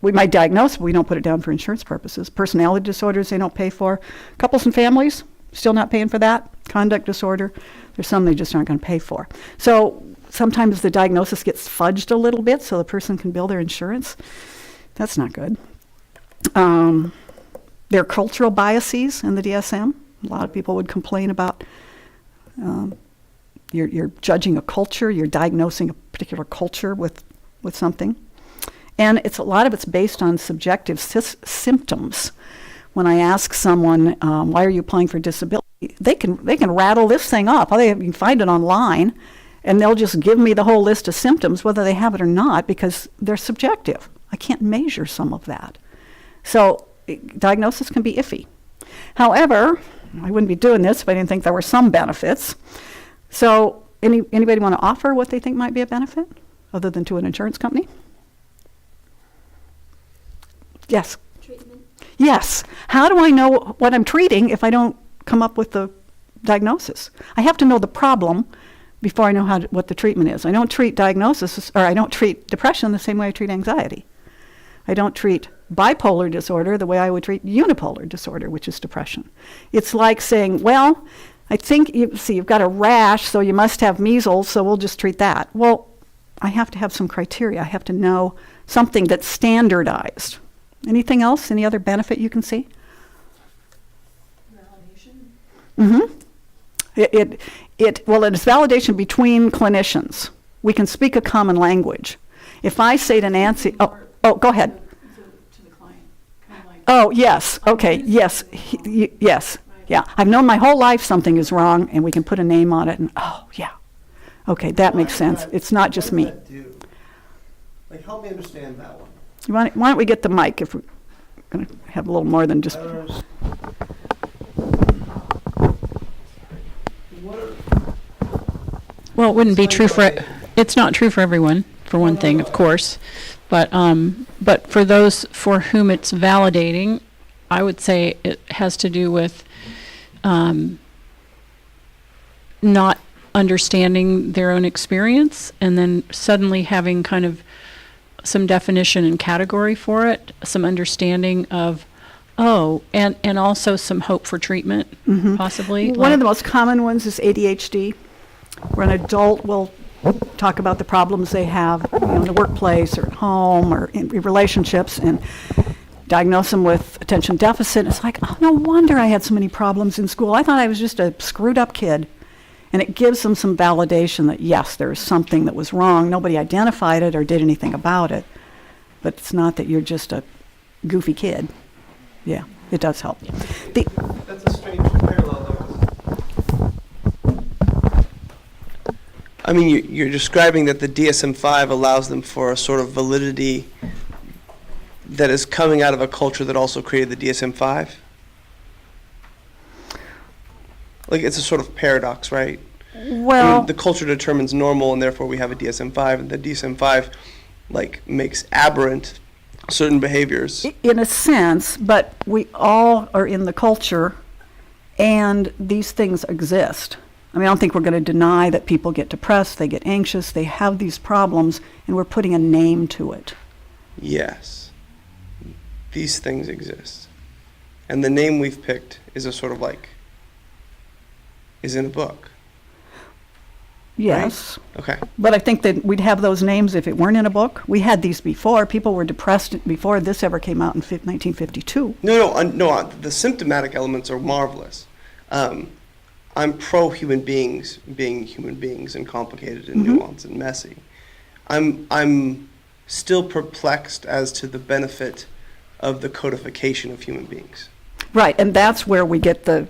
we might diagnose, but we don't put it down for insurance purposes. Personality disorders they don't pay for. Couples and families, still not paying for that. Conduct disorder, there's some they just aren't going to pay for. So sometimes the diagnosis gets fudged a little bit so the person can bill their insurance. That's not good. There are cultural biases in the DSM. A lot of people would complain about you're judging a culture, you're diagnosing a particular culture with something. And a lot of it's based on subjective symptoms. When I ask someone, why are you applying for disability? They can rattle this thing off. You can find it online, and they'll just give me the whole list of symptoms, whether they have it or not, because they're subjective. I can't measure some of that. So diagnosis can be iffy. However, I wouldn't be doing this if I didn't think there were some benefits. So anybody want to offer what they think might be a benefit, other than to an insurance company? Yes. Treatment. Yes. How do I know what I'm treating if I don't come up with the diagnosis? I have to know the problem before I know what the treatment is. I don't treat depression the same way I treat anxiety. I don't treat bipolar disorder the way I would treat unipolar disorder, which is depression. It's like saying, well, I think you've got a rash, so you must have measles, so we'll just treat that. Well, I have to have some criteria. I have to know something that's standardized. Anything else? Any other benefit you can see? Validation. It's validation between clinicians. We can speak a common language. If I say to Nancy, go ahead. To the client, kind of like. Oh, yes. Okay. Yes. Yes. Yeah. I've known my whole life something is wrong, and we can put a name on it, and yeah. Okay, that makes sense. It's not just me. What does that do? Like, help me understand that one. Why don't we get the mic if we're going to have a little more than just... I don't understand. What are, Well, it wouldn't be true for, Explain it's not true for everyone, for one thing, of course. But for those for whom it's validating, I would say it has to do with not understanding their own experience, and then suddenly having kind of some definition and category for it, some understanding of, and also some hope for treatment, possibly. One of the most common ones is ADHD, where an adult will talk about the problems they have in the workplace or at home or in relationships, and diagnose them with attention deficit. It's like, no wonder I had so many problems in school. I thought I was just a screwed up kid. And it gives them some validation that, yes, there's something that was wrong. Nobody identified it or did anything about it. But it's not that you're just a goofy kid. Yeah, it does help. That's a strange parallel, though. I mean, you're describing that the DSM-5 allows them for a sort of validity that is coming out of a culture that also created the DSM-5? Like, it's a sort of paradox, right? Well, I mean, the culture determines normal, and therefore we have a DSM-5, and the DSM-5, like, makes aberrant certain behaviors. in a sense, but we all are in the culture, and these things exist. I mean, I don't think we're going to deny that people get depressed, they get anxious, they have these problems, and we're putting a name to it. Yes. These things exist. And the name we've picked is a sort of like, is in a book. Yes, Okay. but I think that we'd have those names if it weren't in a book. We had these before. People were depressed before this ever came out in 1952. No, the symptomatic elements are marvelous. I'm pro human beings being human beings and complicated and Mhm. nuanced and messy. I'm still perplexed as to the benefit of the codification of human beings. Right, and that's where we get the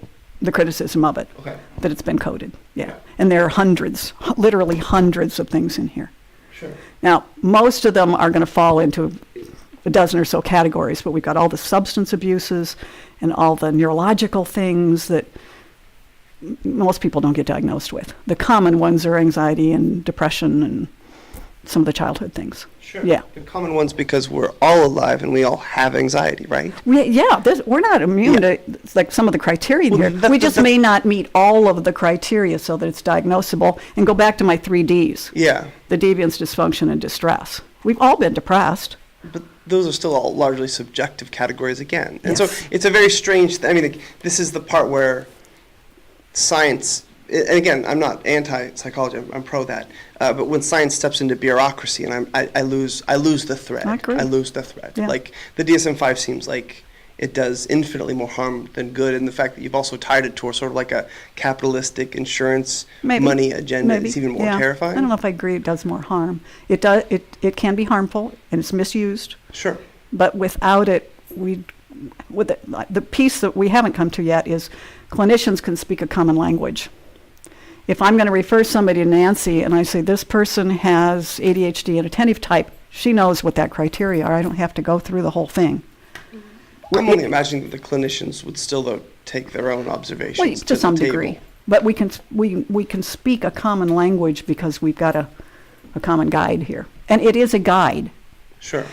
criticism of it, Okay. that it's been coded. Yeah, Yeah. and there are hundreds, literally hundreds of things in here. Sure. Now, most of them are going to fall into a dozen or so categories, but we've got all the substance abuses and all the neurological things that most people don't get diagnosed with. The common ones are anxiety and depression and some of the childhood things. Sure. Yeah. The common ones because we're all alive and we all have anxiety, right? We're not immune to like some of the criteria Well, here. We just may not meet all of the criteria so that it's diagnosable. And go back to my 3 Ds, Yeah. the deviance, dysfunction, and distress. We've all been depressed. But those are still all largely subjective categories again. And Yes. so it's a very strange, I mean, like, this is the part where science, and again, I'm not anti-psychology, I'm pro that, but when science steps into bureaucracy and I lose the thread. I agree. I lose the thread. Yeah. Like, the DSM-5 seems like it does infinitely more harm than good, and the fact that you've also tied it to a sort of like a capitalistic insurance Maybe. money agenda Maybe. is even more Yeah. terrifying. I don't know if I agree it does more harm. It does. It can be harmful and it's misused. Sure. But without it, the piece that we haven't come to yet is clinicians can speak a common language. If I'm going to refer somebody to Nancy and I say this person has ADHD and attentive type, she knows what that criteria are. I don't have to go through the whole thing. I'm only imagining that the clinicians would still, though, take their own observations Well, to some the table. degree. But we can speak a common language because we've got a common guide here. And it is a guide. Sure.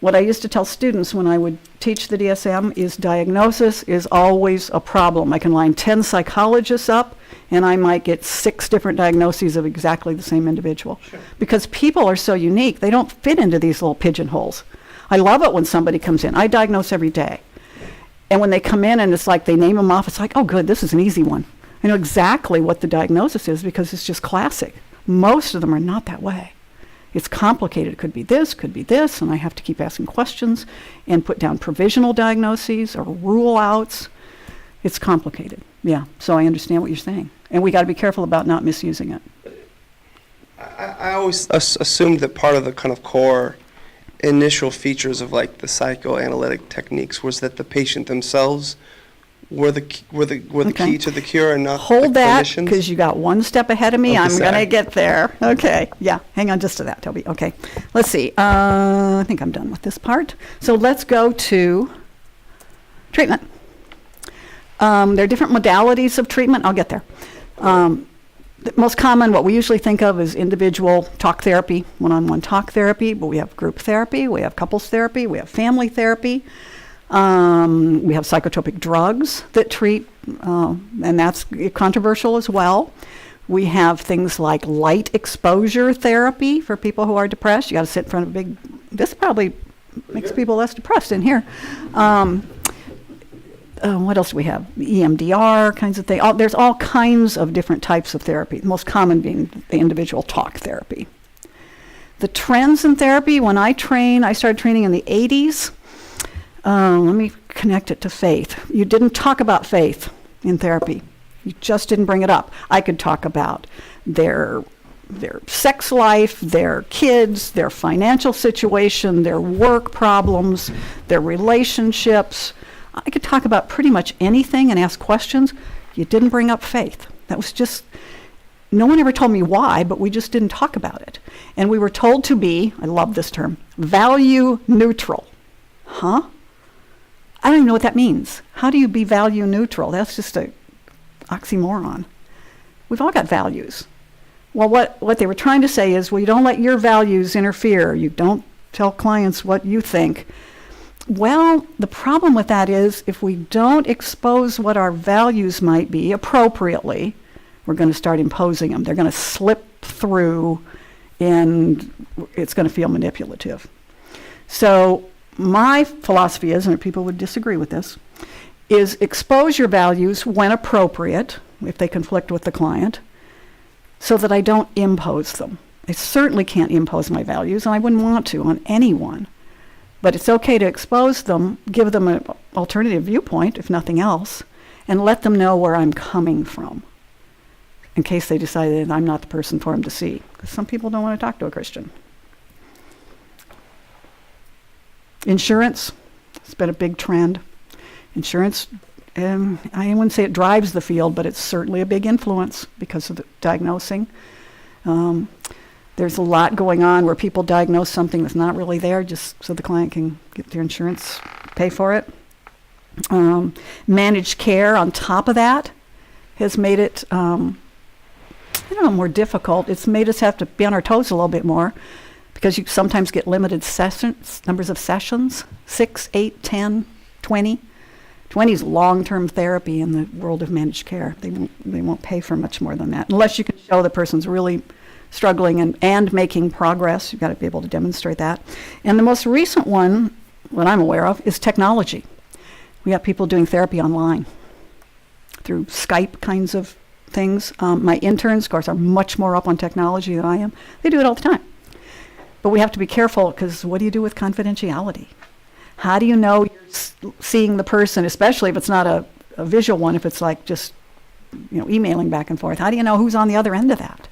What I used to tell students when I would teach the DSM is diagnosis is always a problem. I can line 10 psychologists up and I might get 6 different diagnoses of exactly the same individual. Sure. Because people are so unique, they don't fit into these little pigeonholes. I love it when somebody comes in. I diagnose every day. And when they come in and it's like they name them off, it's like, oh good, this is an easy one. I know exactly what the diagnosis is because it's just classic. Most of them are not that way. It's complicated. It could be this, and I have to keep asking questions and put down provisional diagnoses or rule outs. It's complicated. Yeah, so I understand what you're saying. And we got to be careful about not misusing it. I always assumed that part of the kind of core initial features of like the psychoanalytic techniques was that the patient themselves were the Okay. key to the cure and not Hold the that, clinicians. because you got one step ahead of me. Okay, I'm going to sorry. get there. Okay, yeah, hang on just to that, Toby. Okay, let's see. I think I'm done with this part. So let's go to treatment. There are different modalities of treatment. I'll get there. The most common, what we usually think of is individual talk therapy, one-on-one talk therapy, but we have group therapy, we have couples therapy, we have family therapy. We have psychotropic drugs that treat, and that's controversial as well. We have things like light exposure therapy for people who are depressed. You got to sit in front of a big, this probably makes people less depressed in here. What else do we have? EMDR kinds of things. There's all kinds of different types of therapy, the most common being the individual talk therapy. The trends in therapy, when I started training in the 80s. Let me connect it to faith. You didn't talk about faith in therapy. You just didn't bring it up. I could talk about their sex life, their kids, their financial situation, their work problems, their relationships. I could talk about pretty much anything and ask questions. You didn't bring up faith. That was just, no one ever told me why, but we just didn't talk about it. And we were told to be, I love this term, value neutral. Huh? I don't even know what that means. How do you be value neutral? That's just a oxymoron. We've all got values. Well, what they were trying to say is, well, you don't let your values interfere. You don't tell clients what you think. Well, the problem with that is if we don't expose what our values might be appropriately, we're going to start imposing them. They're going to slip through and it's going to feel manipulative. So my philosophy is, and people would disagree with this, is expose your values when appropriate, if they conflict with the client, so that I don't impose them. I certainly can't impose my values, and I wouldn't want to on anyone. But it's okay to expose them, give them an alternative viewpoint, if nothing else, and let them know where I'm coming from, in case they decide that I'm not the person for them to see. Because some people don't want to talk to a Christian. Insurance, it's been a big trend. Insurance, I wouldn't say it drives the field, but it's certainly a big influence because of the diagnosing. There's a lot going on where people diagnose something that's not really there just so the client can get their insurance, pay for it. Managed care on top of that has made it, more difficult. It's made us have to be on our toes a little bit more because you sometimes get limited sessions, numbers of sessions, 6, 8, 10, 20. 20 is long-term therapy in the world of managed care. They won't pay for much more than that unless you can show the person's really struggling and making progress. You've got to be able to demonstrate that. And the most recent one, what I'm aware of, is technology. We have people doing therapy online through Skype kinds of things. My interns, of course, are much more up on technology than I am. They do it all the time. But we have to be careful because what do you do with confidentiality? How do you know you're seeing the person, especially if it's not a visual one, if it's like just emailing back and forth? How do you know who's on the other end of that?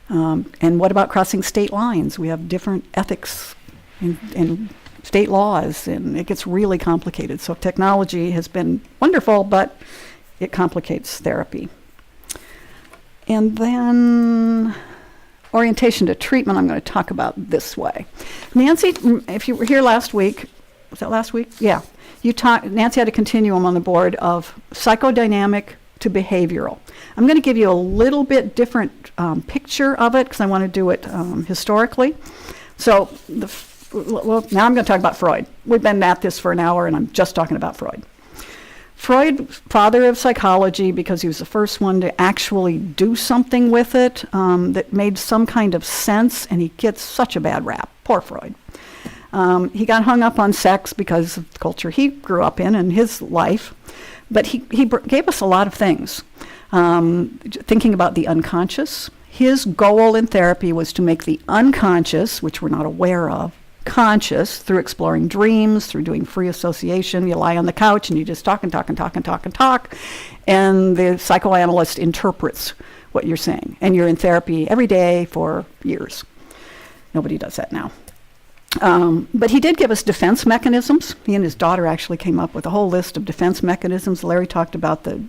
And what about crossing state lines? We have different ethics and state laws, and it gets really complicated. So technology has been wonderful, but it complicates therapy. And then orientation to treatment, I'm going to talk about this way. Nancy, if you were here last week, was that last week? Yeah. Nancy had a continuum on the board of psychodynamic to behavioral. I'm going to give you a little bit different picture of it because I want to do it historically. So, now I'm going to talk about Freud. We've been at this for an hour and I'm just talking about Freud. Freud, father of psychology, because he was the first one to actually do something with it that made some kind of sense, and he gets such a bad rap. Poor Freud. He got hung up on sex because of the culture he grew up in and his life, but he gave us a lot of things. Thinking about the unconscious. His goal in therapy was to make the unconscious, which we're not aware of, conscious through exploring dreams, through doing free association. You lie on the couch and you just talk and talk and talk and talk and talk, and the psychoanalyst interprets what you're saying. And you're in therapy every day for years. Nobody does that now. But he did give us defense mechanisms. He and his daughter actually came up with a whole list of defense mechanisms. Larry talked about the,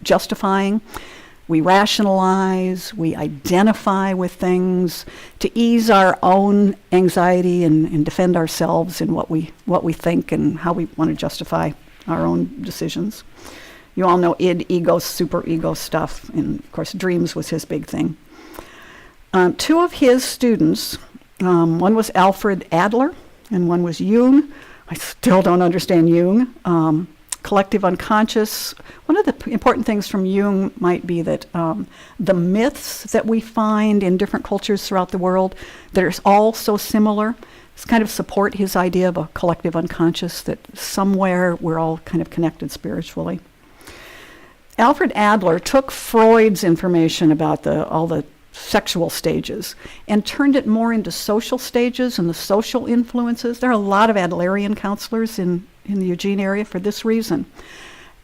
justifying. We rationalize, we identify with things to ease our own anxiety and defend ourselves in what we think and how we want to justify our own decisions. You all know id, ego, superego stuff, and of course dreams was his big thing. Two of his students, one was Alfred Adler and one was Jung. I still don't understand Jung. Collective unconscious. One of the important things from Jung might be that the myths that we find in different cultures throughout the world that are all so similar kind of support his idea of a collective unconscious, that somewhere we're all kind of connected spiritually. Alfred Adler took Freud's information about all the sexual stages and turned it more into social stages and the social influences. There are a lot of Adlerian counselors in the Eugene area for this reason.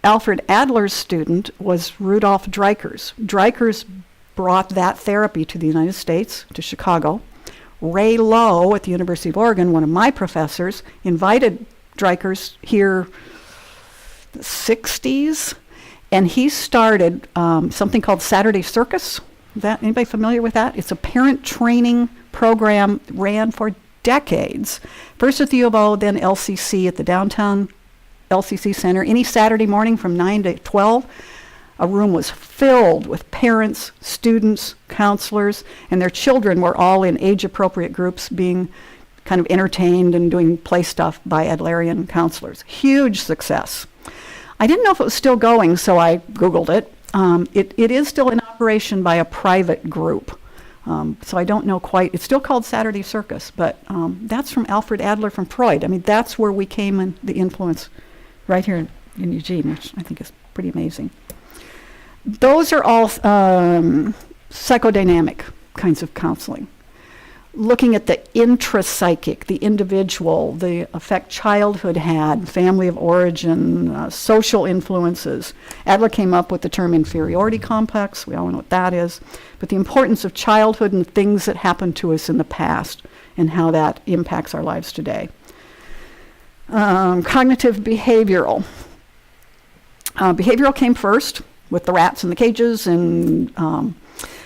Alfred Adler's student was Rudolf Dreikurs. Dreikurs brought that therapy to the United States, to Chicago. Ray Lowe at the University of Oregon, one of my professors, invited Dreikurs here the 60s, and he started something called Saturday Circus. Is that anybody familiar with that? It's a parent training program, ran for decades. First at the U of O, then LCC at the downtown LCC Center. Any Saturday morning from 9 to 12, a room was filled with parents, students, counselors, and their children were all in age-appropriate groups being kind of entertained and doing play stuff by Adlerian counselors. Huge success. I didn't know if it was still going, so I Googled it. It is still in operation by a private group. So I don't know quite. It's still called Saturday Circus, but that's from Alfred Adler from Freud. I mean, that's where we came in the influence right here in Eugene, which I think is pretty amazing. Those are all psychodynamic kinds of counseling. Looking at the intrapsychic, the individual, the effect childhood had, family of origin, social influences. Adler came up with the term inferiority complex. We all know what that is. But the importance of childhood and things that happened to us in the past and how that impacts our lives today. Cognitive behavioral. Behavioral came first with the rats in the cages, and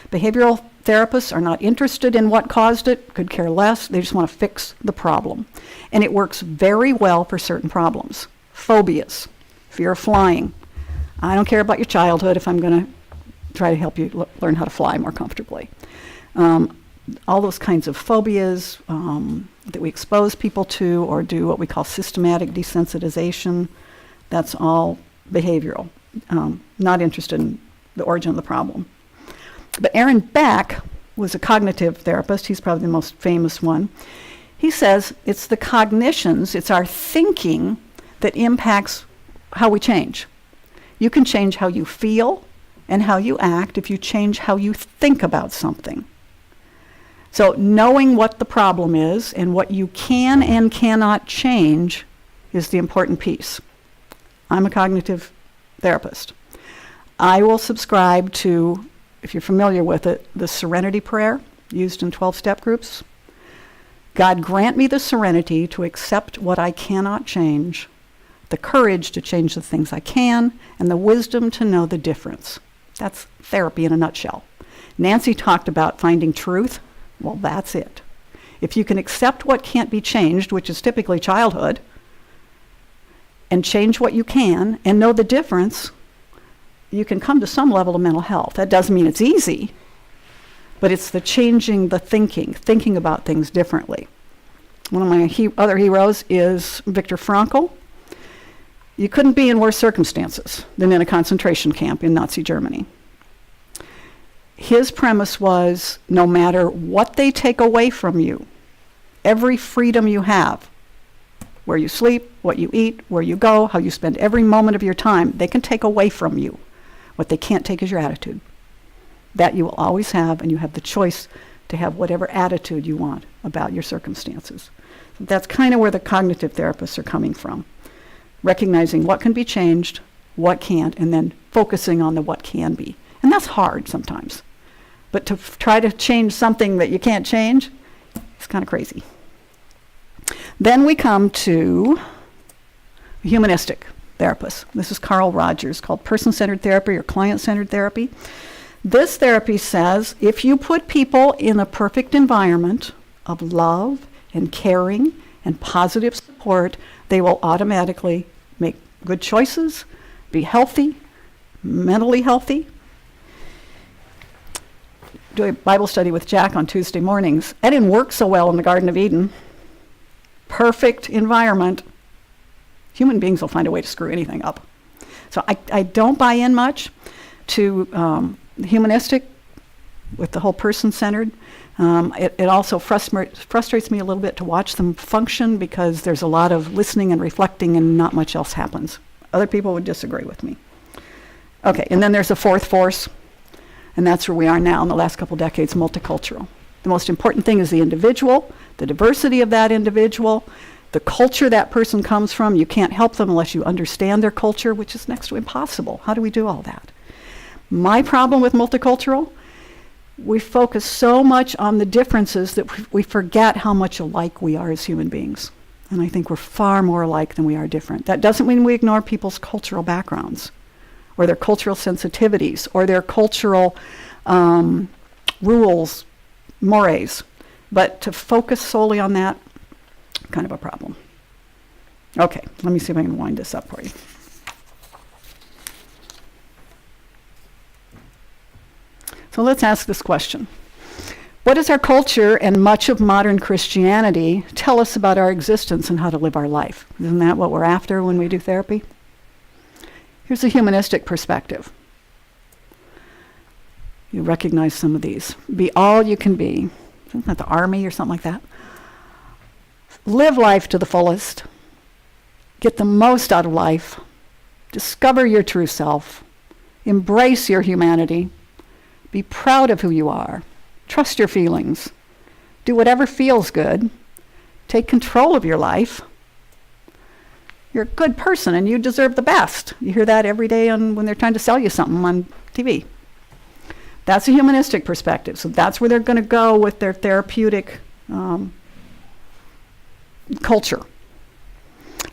behavioral therapists are not interested in what caused it, could care less. They just want to fix the problem. And it works very well for certain problems. Phobias, fear of flying. I don't care about your childhood if I'm going to try to help you learn how to fly more comfortably. All those kinds of phobias that we expose people to or do what we call systematic desensitization, that's all behavioral. Not interested in the origin of the problem. But Aaron Beck was a cognitive therapist. He's probably the most famous one. He says it's the cognitions, it's our thinking that impacts how we change. You can change how you feel and how you act if you change how you think about something. So knowing what the problem is and what you can and cannot change is the important piece. I'm a cognitive therapist. I will subscribe to, if you're familiar with it, the serenity prayer used in 12-step groups. God grant me the serenity to accept what I cannot change, the courage to change the things I can, and the wisdom to know the difference. That's therapy in a nutshell. Nancy talked about finding truth. Well, that's it. If you can accept what can't be changed, which is typically childhood, and change what you can and know the difference, you can come to some level of mental health. That doesn't mean it's easy, but it's the changing the thinking about things differently. One of my other heroes is Viktor Frankl. You couldn't be in worse circumstances than in a concentration camp in Nazi Germany. His premise was, no matter what they take away from you, every freedom you have, where you sleep, what you eat, where you go, how you spend every moment of your time, they can take away from you. What they can't take is your attitude. That you will always have, and you have the choice to have whatever attitude you want about your circumstances. So that's kind of where the cognitive therapists are coming from. Recognizing what can be changed, what can't, and then focusing on the what can be. And that's hard sometimes. But to try to change something that you can't change, it's kind of crazy. Then we come to humanistic therapists. This is Carl Rogers, called person-centered therapy or client-centered therapy. This therapy says if you put people in a perfect environment of love and caring and positive support, they will automatically make good choices, be healthy, mentally healthy. Do a Bible study with Jack on Tuesday mornings. That didn't work so well in the Garden of Eden. Perfect environment. Human beings will find a way to screw anything up. So I don't buy in much to humanistic with the whole person-centered. It also frustrates me a little bit to watch them function because there's a lot of listening and reflecting and not much else happens. Other people would disagree with me. Okay, and then there's a fourth force, and that's where we are now in the last couple decades, multicultural. The most important thing is the individual, the diversity of that individual, the culture that person comes from. You can't help them unless you understand their culture, which is next to impossible. How do we do all that? My problem with multicultural, we focus so much on the differences that we forget how much alike we are as human beings. And I think we're far more alike than we are different. That doesn't mean we ignore people's cultural backgrounds or their cultural sensitivities or their cultural rules, mores. But to focus solely on that, kind of a problem. Okay, let me see if I can wind this up for you. So let's ask this question. What does our culture and much of modern Christianity tell us about our existence and how to live our life? Isn't that what we're after when we do therapy? Here's a humanistic perspective. You recognize some of these. Be all you can be. Isn't that the army or something like that? Live life to the fullest. Get the most out of life. Discover your true self. Embrace your humanity. Be proud of who you are. Trust your feelings. Do whatever feels good. Take control of your life. You're a good person and you deserve the best. You hear that every day when they're trying to sell you something on TV. That's a humanistic perspective. So that's where they're going to go with their therapeutic culture.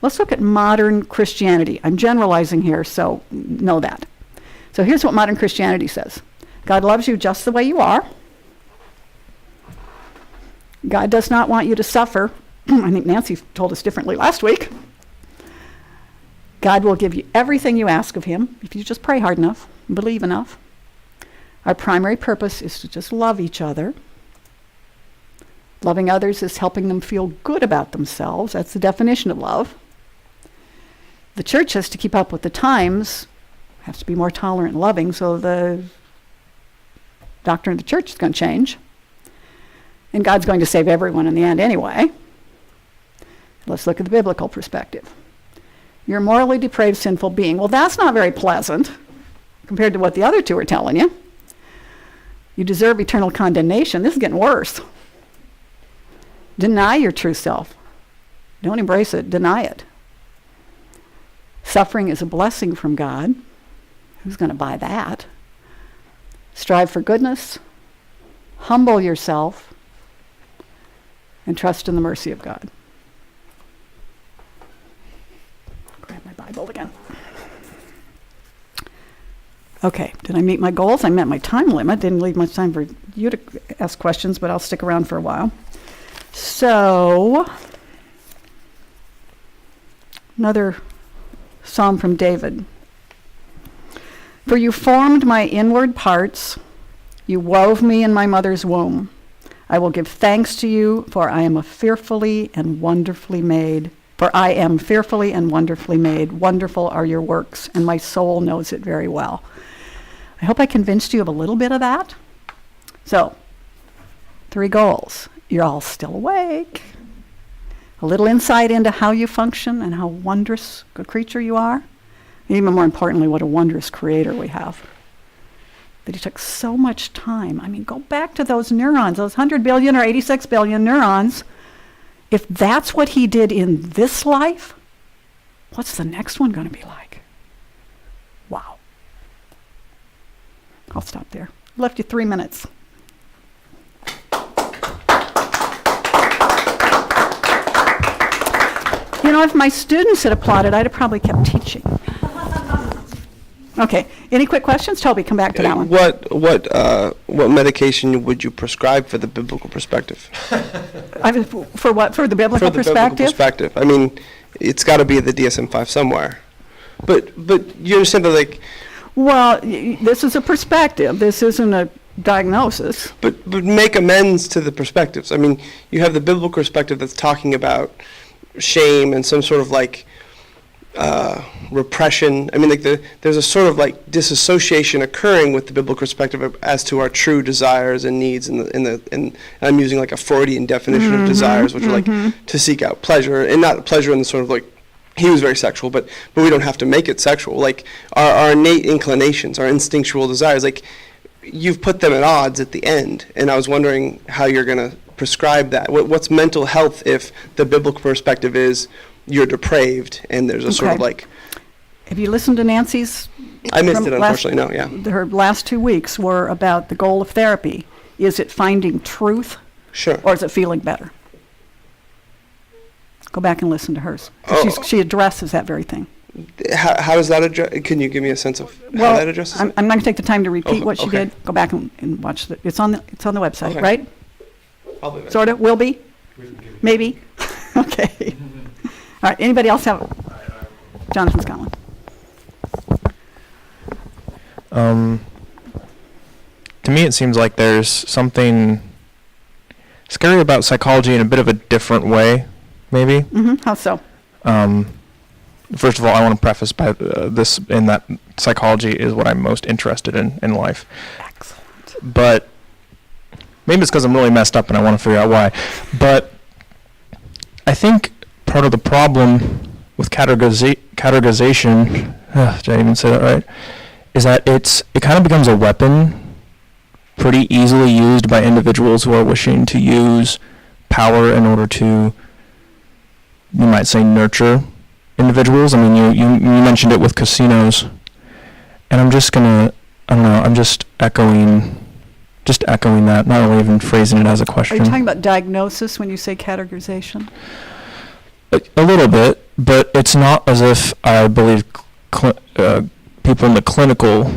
Let's look at modern Christianity. I'm generalizing here, so know that. So here's what modern Christianity says. God loves you just the way you are. God does not want you to suffer. I think Nancy told us differently last week. God will give you everything you ask of him if you just pray hard enough, and believe enough. Our primary purpose is to just love each other. Loving others is helping them feel good about themselves. That's the definition of love. The church has to keep up with the times, has to be more tolerant and loving, so the doctrine of the church is going to change. And God's going to save everyone in the end anyway. Let's look at the biblical perspective. You're a morally depraved, sinful being. Well, that's not very pleasant compared to what the other two are telling you. You deserve eternal condemnation. This is getting worse. Deny your true self. Don't embrace it. Deny it. Suffering is a blessing from God. Who's going to buy that? Strive for goodness. Humble yourself. And trust in the mercy of God. Grab my Bible again. Okay, did I meet my goals? I met my time limit. Didn't leave much time for you to ask questions, but I'll stick around for a while. So, another psalm from David. For you formed my inward parts. You wove me in my mother's womb. I will give thanks to you, for I am fearfully and wonderfully made. For I am fearfully and wonderfully made. Wonderful are your works, and my soul knows it very well. I hope I convinced you of a little bit of that. So, 3 goals. You're all still awake. A little insight into how you function and how wondrous a creature you are. And even more importantly, what a wondrous creator we have. That he took so much time. I mean, go back to those neurons, those 100 billion or 86 billion neurons. If that's what he did in this life, what's the next one going to be like? Wow. I'll stop there. Left you 3 minutes. You know, if my students had applauded, I'd have probably kept teaching. Okay. Any quick questions? Toby, come back to that one. What medication would you prescribe for the biblical perspective? For what? For the biblical perspective? For the biblical perspective. I mean, it's got to be the DSM-5 somewhere. But you understand that, like... Well, this is a perspective. This isn't a diagnosis. But make amends to the perspectives. I mean, you have the biblical perspective that's talking about shame and some sort of like repression. I mean, like there's a sort of like disassociation occurring with the biblical perspective as to our true desires and needs, and I'm using like a Freudian definition of desires, which are like to seek out pleasure, and not pleasure in the sort of like he was very sexual, but we don't have to make it sexual. Like our innate inclinations, our instinctual desires, like you've put them at odds at the end, and I was wondering how you're going to prescribe that. What's mental health if the biblical perspective is you're depraved and there's a sort of like... Have you listened to Nancy's? I missed it, unfortunately, no, yeah. Her last 2 weeks were about the goal of therapy. Is it finding truth? Sure. Or is it feeling better? Go back and listen to hers. Oh. She addresses that very thing. How does that address? Can you give me a sense of how Well, that addresses I'm it? not going to take the time to repeat Oh, what she okay. did. Go back and watch it's on the website, Okay. right? Probably not. Sort of, will be, We can give it- maybe. Okay. All right, anybody else have, Jonathan Scotland? To me, it seems like there's something scary about psychology in a bit of a different way, maybe. Mm-hmm, how so? First of all, I want to preface by this in that psychology is what I'm most interested in life. Excellent. But maybe it's because I'm really messed up and I want to figure out why. But I think part of the problem with categorization, did I even say that right? Is that it kind of becomes a weapon pretty easily used by individuals who are wishing to use power in order to, you might say, nurture individuals. I mean, you mentioned it with casinos, and I'm just gonna, I don't know, I'm just echoing that, not really even phrasing it as a Are question. you talking about diagnosis when you say categorization? A little bit, but it's not as if I believe people in the clinical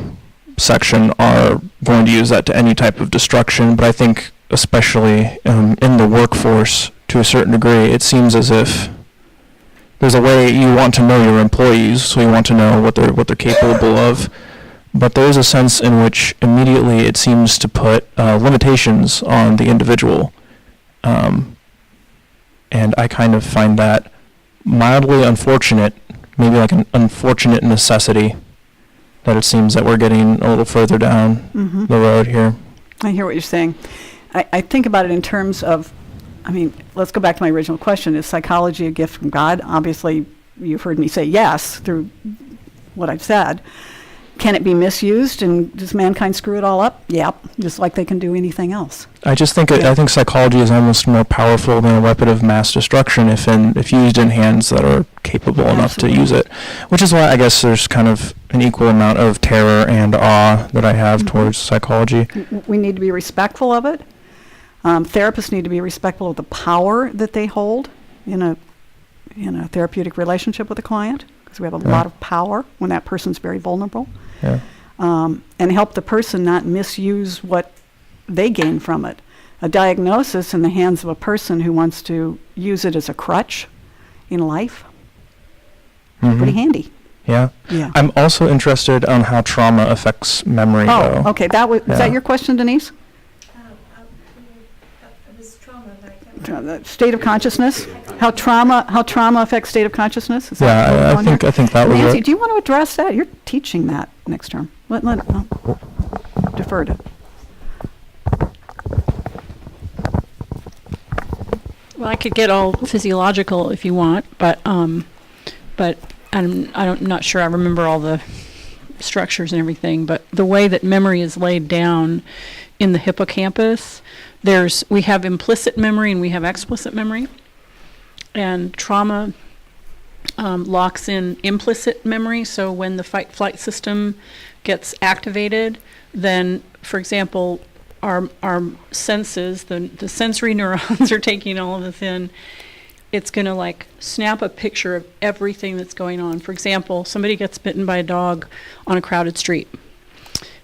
section are going to use that to any type of destruction, but I think especially in the workforce to a certain degree, it seems as if there's a way you want to know your employees, so you want to know what they're capable of, but there is a sense in which immediately it seems to put limitations on the individual, and I kind of find that mildly unfortunate, maybe like an unfortunate necessity, that it seems that we're getting a little further down Mm-hmm. the road here. I hear what you're saying. I think about it in terms of, I mean, let's go back to my original question. Is psychology a gift from God? Obviously, you've heard me say yes through what I've said. Can it be misused, and does mankind screw it all up? Yep, just like they can do anything else. I just think I think psychology is almost more powerful than a weapon of mass destruction if used in hands that are capable enough to use it. Which is why I guess there's kind of an equal amount of terror and awe that I have towards psychology. We need to be respectful of it. Therapists need to be respectful of the power that they hold in a therapeutic relationship with a client, because we have a lot of power when that person's very vulnerable. Yeah. And help the person not misuse what they gain from it. A diagnosis in the hands of a person who wants to use it as a crutch in life, pretty handy. Yeah. Yeah. I'm also interested on how trauma affects memory, Oh, though. okay. Is that Yeah. your question, Denise? It was trauma, like. The state of consciousness? How trauma affects state of consciousness? Is that Yeah, what's on here? I think that was Nancy, it. do you want to address that? You're teaching that next term. I'll defer to. Well, I could get all physiological if you want, but I'm not sure I remember all the structures and everything. But the way that memory is laid down in the hippocampus, we have implicit memory and we have explicit memory, and trauma locks in implicit memory. So when the fight-flight system gets activated, then, for example, our senses, the sensory neurons are taking all of this in. It's going to like snap a picture of everything that's going on. For example, somebody gets bitten by a dog on a crowded street.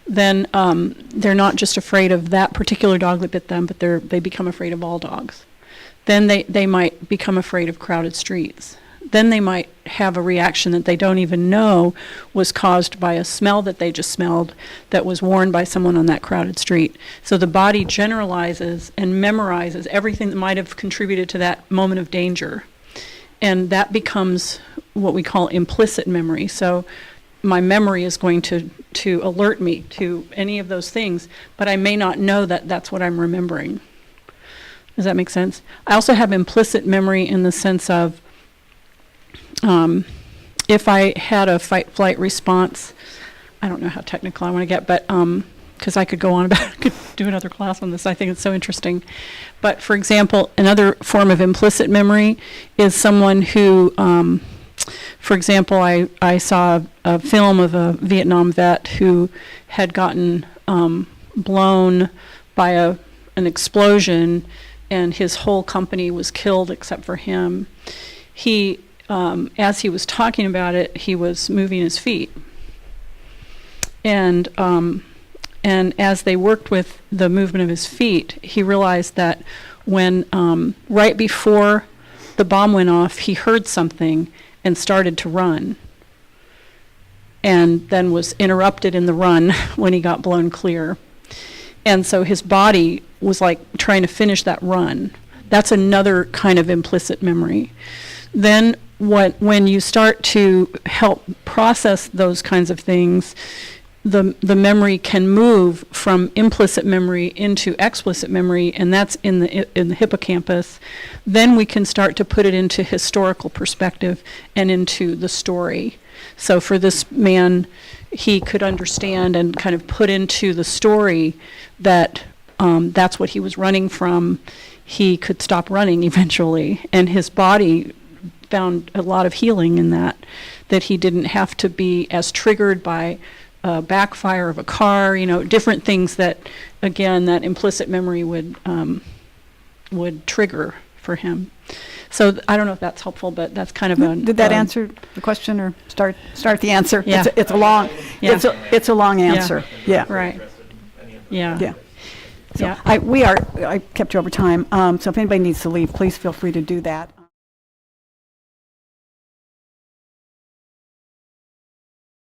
Then they're not just afraid of that particular dog that bit them, but they become afraid of all dogs. Then they might become afraid of crowded streets. Then they might have a reaction that they don't even know was caused by a smell that they just smelled that was worn by someone on that crowded street. So the body generalizes and memorizes everything that might have contributed to that moment of danger. And that becomes what we call implicit memory. So my memory is going to alert me to any of those things, but I may not know that that's what I'm remembering. Does that make sense? I also have implicit memory in the sense of if I had a fight-flight response, I don't know how technical I want to get, but because I could go on about it, I could do another class on this. I think it's so interesting. But for example, another form of implicit memory is someone who, for example, I saw a film of a Vietnam vet who had gotten blown by an explosion, and his whole company was killed except for him. he, as he was talking about it, he was moving his feet. And as they worked with the movement of his feet, he realized that when, right before the bomb went off, he heard something and started to run. And then was interrupted in the run when he got blown clear. And so his body was like trying to finish that run. That's another kind of implicit memory. Then when you start to help process those kinds of things, the memory can move from implicit memory into explicit memory, and that's in the hippocampus. Then we can start to put it into historical perspective and into the story. So for this man, he could understand and kind of put into the story that that's what he was running from. He could stop running eventually, and his body found a lot of healing in that he didn't have to be as triggered by backfire of a car, different things that, again, that implicit memory would trigger for him. So I don't know if that's helpful, but that's kind of a. Did that answer the question, or start the answer? Yeah. It's a long. Yeah. It's a long answer. Yeah. Right. Yeah. Yeah. So I kept you over time. So if anybody needs to leave, please feel free to do that.